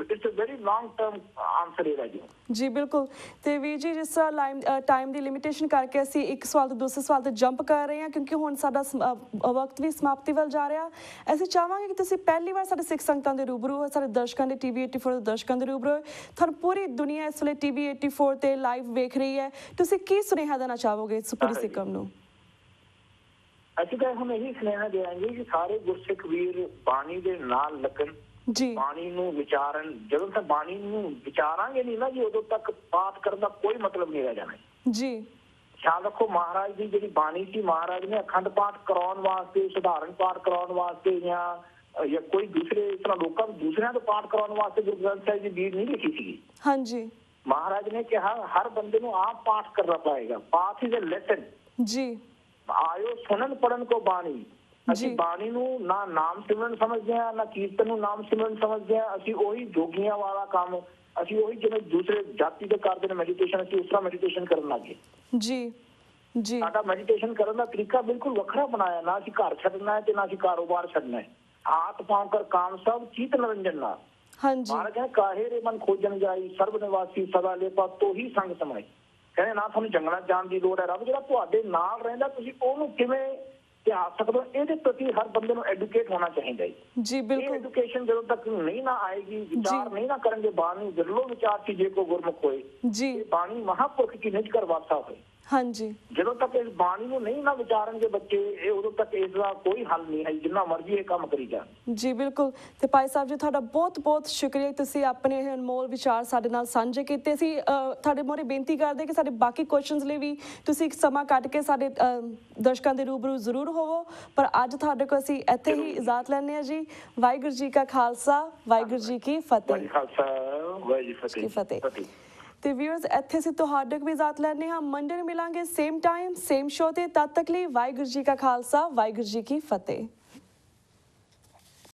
it's a very long term answer ਹੈ ਜੀ। ਬਿਲਕੁਲ। ਤੇ ਵੀਰ ਜੀ ਜਿਸ ਤਰ੍ਹਾਂ ਟਾਈਮ ਦੀ ਲਿਮਿਟੇਸ਼ਨ ਕਰਕੇ ਅਸੀਂ ਇੱਕ ਸਵਾਲ ਤੋਂ ਦੂਸਰੇ ਸਵਾਲ ਤੇ ਜੰਪ ਕਰ ਰਹੇ ਹਾਂ ਕਿਉਂਕਿ ਹੁਣ ਸਾਡਾ ਵਕਤ ਵੀ ਸਮਾਪਤੀ ਵੱਲ ਜਾ ਰਿਹਾ। ਅਸੀਂ ਚਾਹਾਂਗੇ ਕਿ ਤੁਸੀਂ ਪਹਿਲੀ ਵਾਰ ਸਾਡੇ ਸਿੱਖ ਸੰਗਤਾਂ ਦੇ ਰੂਬਰੂ ਹੋ, ਸਾਡੇ ਦਰਸ਼ਕਾਂ ਦੇ TV 84 ਦੇ ਦਰਸ਼ਕਾਂ ਦੇ ਰੂਬਰੂ ਹੋ। ਤੁਹਾਨੂੰ ਪੂਰੀ ਦੁਨੀਆ ਇਸ ਵੇਲੇ TV 84 ਤੇ ਲਾਈਵ ਵੇਖ ਰਹੀ ਹੈ, ਤੁਸੀਂ ਕੀ ਸੁਨੇਹਾ ਦੇਣਾ ਚਾਹੋਗੇ ਪੂਰੀ ਸਿੱਖਮ ਨੂੰ? ਅਸੀਂ ਤਾਂ ਹੁਣ ਇਹੀ ਸੁਨੇਹਾ ਦੇਵਾਂਗੇ ਕਿ ਸਾਰੇ ਗੁਰਸਿੱਖ ਵੀਰ ਬਾਣੀ ਦੇ ਨਾਲ ਲੱਗਣ ਜੀ, ਬਾਣੀ ਨੂੰ ਵਿਚਾਰਨ। ਜਦੋਂ ਤੱਕ ਬਾਣੀ ਨੂੰ ਵਿਚਾਰਾਂਗੇ ਨਹੀਂ ਨਾ ਜੀ ਉਦੋਂ ਤੱਕ ਪਾਠ ਕਰਨ ਦਾ ਕੋਈ ਮਤਲਬ ਨਹੀਂ ਰਹਿ ਜਾਣਾ ਜੀ। ਖਿਆਲ ਰੱਖੋ ਮਹਾਰਾਜ ਦੀ ਜਿਹੜੀ ਬਾਣੀ ਸੀ, ਮਹਾਰਾਜ ਨੇ ਅਖੰਡ ਪਾਠ ਕਰਾਉਣ ਵਾਸਤੇ, ਸਧਾਰਨ ਪਾਠ ਕਰਾਉਣ ਵਾਸਤੇ ਜਾਂ ਕੋਈ ਦੂਸਰੇ ਇਸ ਤਰ੍ਹਾਂ ਲੋਕਾਂ ਨੂੰ ਦੂਸਰਿਆਂ ਤੋਂ ਪਾਠ ਕਰਾਉਣ ਵਾਸਤੇ ਗੁਰੂ ਗ੍ਰੰਥ ਸਾਹਿਬ ਦੀ ਬੀੜ ਨਹੀਂ ਲਿਖੀ ਸੀ। ਹਾਂਜੀ ਮਹਾਰਾਜ ਨੇ ਕਿਹਾ ਹਰ ਬੰਦੇ ਨੂੰ ਆਪ ਪਾਠ ਕਰਨਾ ਪਏਗਾ। ਪਾਠ ਇਜ਼ ਅ ਲੈਸਨ ਜੀ। ਆਇਓ ਸੁਣਨ ਪੜਨ ਕੋ ਬਾਣੀ। ਅਸੀਂ ਬਾਣੀ ਨੂੰ ਨਾ ਨਾਮ ਸਿਮਰਨ ਸਮਝਦੇ ਹਾਂ, ਨਾ ਕੀਰਤਨ ਨੂੰ ਨਾਮ ਸਿਮਰਨ ਸਮਝਦੇ ਹਾਂ। ਅਸੀਂ ਉਹੀ ਜੋਗੀਆਂ ਵਾਲਾ ਕੰਮ, ਅਸੀਂ ਉਹੀ ਜਿਵੇਂ ਦੂਸਰੇ ਜਾਤੀ ਦੇ ਕਰਦੇ ਨੇ ਮੈਡੀਟੇਸ਼ਨ, ਅਸੀਂ ਉਸ ਤਰ੍ਹਾਂ ਮੈਡੀਟੇਸ਼ਨ ਕਰਨ ਲੱਗੇ ਜੀ। ਜੀ ਸਾਡਾ ਮੈਡੀਟੇਸ਼ਨ ਕਰਨ ਦਾ ਤਰੀਕਾ ਬਿਲਕੁਲ ਵੱਖਰਾ ਬਣਾਇਆ। ਨਾ ਅਸੀਂ ਘਰ ਛੱਡਣਾ ਹੈ ਤੇ ਨਾ ਅਸੀਂ ਕਾਰੋਬਾਰ ਛੱਡਣਾ ਹੈ। ਆਤ ਪਾਉ ਕਰ ਕਾਮ ਸਭ ਚੀਤ ਨਿਰੰਜਨ ਨਾਲ। ਹਾਂਜੀ ਮਹਾਰਾਜ ਕਹਿੰਦੇ ਕਾਹੇ ਰੇ ਮਨ ਖੋਜਣ ਜਾਈ, ਸਰਬ ਨਿਵਾਸੀ ਸਦਾ ਲੇਪਾ ਤੋਹੀ ਸੰਗ ਸਮਾਈ। ਕਹਿੰਦੇ ਨਾ ਤੁਹਾਨੂੰ ਜੰਗਲਾਂ ਜਾਣ ਦੀ ਲੋੜ ਹੈ, ਰੱਬ ਜਿਹੜਾ ਤੁਹਾਡੇ ਨਾਲ ਰਹਿੰਦਾ ਤੁਸੀਂ ਉਹਨੂੰ ਕਿਵੇਂ ਧਿਆਨ ਸਕਦੇ ਹੋ, ਇਹਦੇ ਪ੍ਰਤੀ ਹਰ ਬੰਦੇ ਨੂੰ ਐਡੂਕੇਟ ਹੋਣਾ ਚਾਹੀਦਾ ਹੈ ਜੀ। ਬਿਲਕੁਲ ਐਜੂਕੇਸ਼ਨ ਜਦੋਂ ਤੱਕ ਨਹੀਂ ਨਾ ਆਏਗੀ, ਵਿਚਾਰ ਨਹੀਂ ਨਾ ਕਰਨਗੇ ਬਾਣੀ ਜਰਲੋ ਵਿਚਾਰ ਸੀ ਜੇ ਕੋ ਗੁਰਮੁਖ ਹੋਏ ਜੀ, ਬਾਣੀ ਮਹਾਂਪੁਰਖ ਕੀ ਨਿਜ ਕਰ ਵਾਸਾ ਹੋਏ। ਹਾਂਜੀ ਜਦੋਂ ਤੱਕ ਇਸ ਬਾਣੀ ਨੂੰ ਨਹੀਂ ਨਾ ਵਿਚਾਰਨਗੇ ਬੱਚੇ, ਇਹ ਉਦੋਂ ਤੱਕ ਇਸ ਦਾ ਕੋਈ ਹੱਲ ਨਹੀਂ ਹੈ, ਜਿੰਨਾ ਮਰਜ਼ੀ ਇਹ ਕੰਮ ਕਰੀ ਜਾਣ ਜੀ। ਬਿਲਕੁਲ। ਤੇ ਭਾਈ ਸਾਹਿਬ ਜੀ ਤੁਹਾਡਾ ਬਹੁਤ ਬਹੁਤ ਸ਼ੁਕਰੀਆ, ਤੁਸੀਂ ਆਪਣੇ ਇਹ ਅਨਮੋਲ ਵਿਚਾਰ ਸਾਡੇ ਨਾਲ ਸਾਂਝੇ ਕੀਤੇ। ਅਸੀਂ ਤੁਹਾਡੇ ਮੋਹਰੇ ਬੇਨਤੀ ਕਰਦੇ ਕਿ ਸਾਡੇ ਬਾਕੀ ਕੁਐਸਚਨਸ ਲਈ ਵੀ ਤੁਸੀਂ ਇੱਕ ਸਮਾਂ ਕੱਢ ਕੇ ਸਾਡੇ ਦਰਸ਼ਕਾਂ ਦੇ ਰੂਬਰੂ ਜ਼ਰੂਰ ਹੋਵੋ, ਪਰ ਅੱਜ ਤੁਹਾਡੇ ਕੋਲ ਅਸੀਂ ਇੱਥੇ ਹੀ ਇਜਾਜ਼ਤ ਲੈਂਦੇ ਹਾਂ ਜੀ। ਵਾਹਿਗੁਰੂ ਜੀ ਕਾ ਖਾਲਸਾ, ਵਾਹਿਗੁਰੂ ਜੀ ਕੀ ਫਤਿਹ। ਵਾਹਿਗੁਰੂ ਜੀ ਫਤਿਹ। ਤੇ ਵਿਊਅਰਸ ਇੱਥੇ ਅਸੀਂ ਤੁਹਾਡੇ ਕੋਲ ਵੀ ਇਜਾਜ਼ਤ ਲੈਂਦੇ ਹਾਂ। ਮੰਡੇ ਨੂੰ ਮਿਲਾਂਗੇ ਸੇਮ ਟਾਈਮ ਸੇਮ ਸ਼ੋ ਤੇ। ਤਦ ਤੱਕ ਲਈ ਵਾਹਿਗੁਰੂ ਜੀ ਕਾ ਖਾਲਸਾ, ਵਾਹਿਗੁਰੂ ਜੀ ਕੀ ਫਤਿਹ।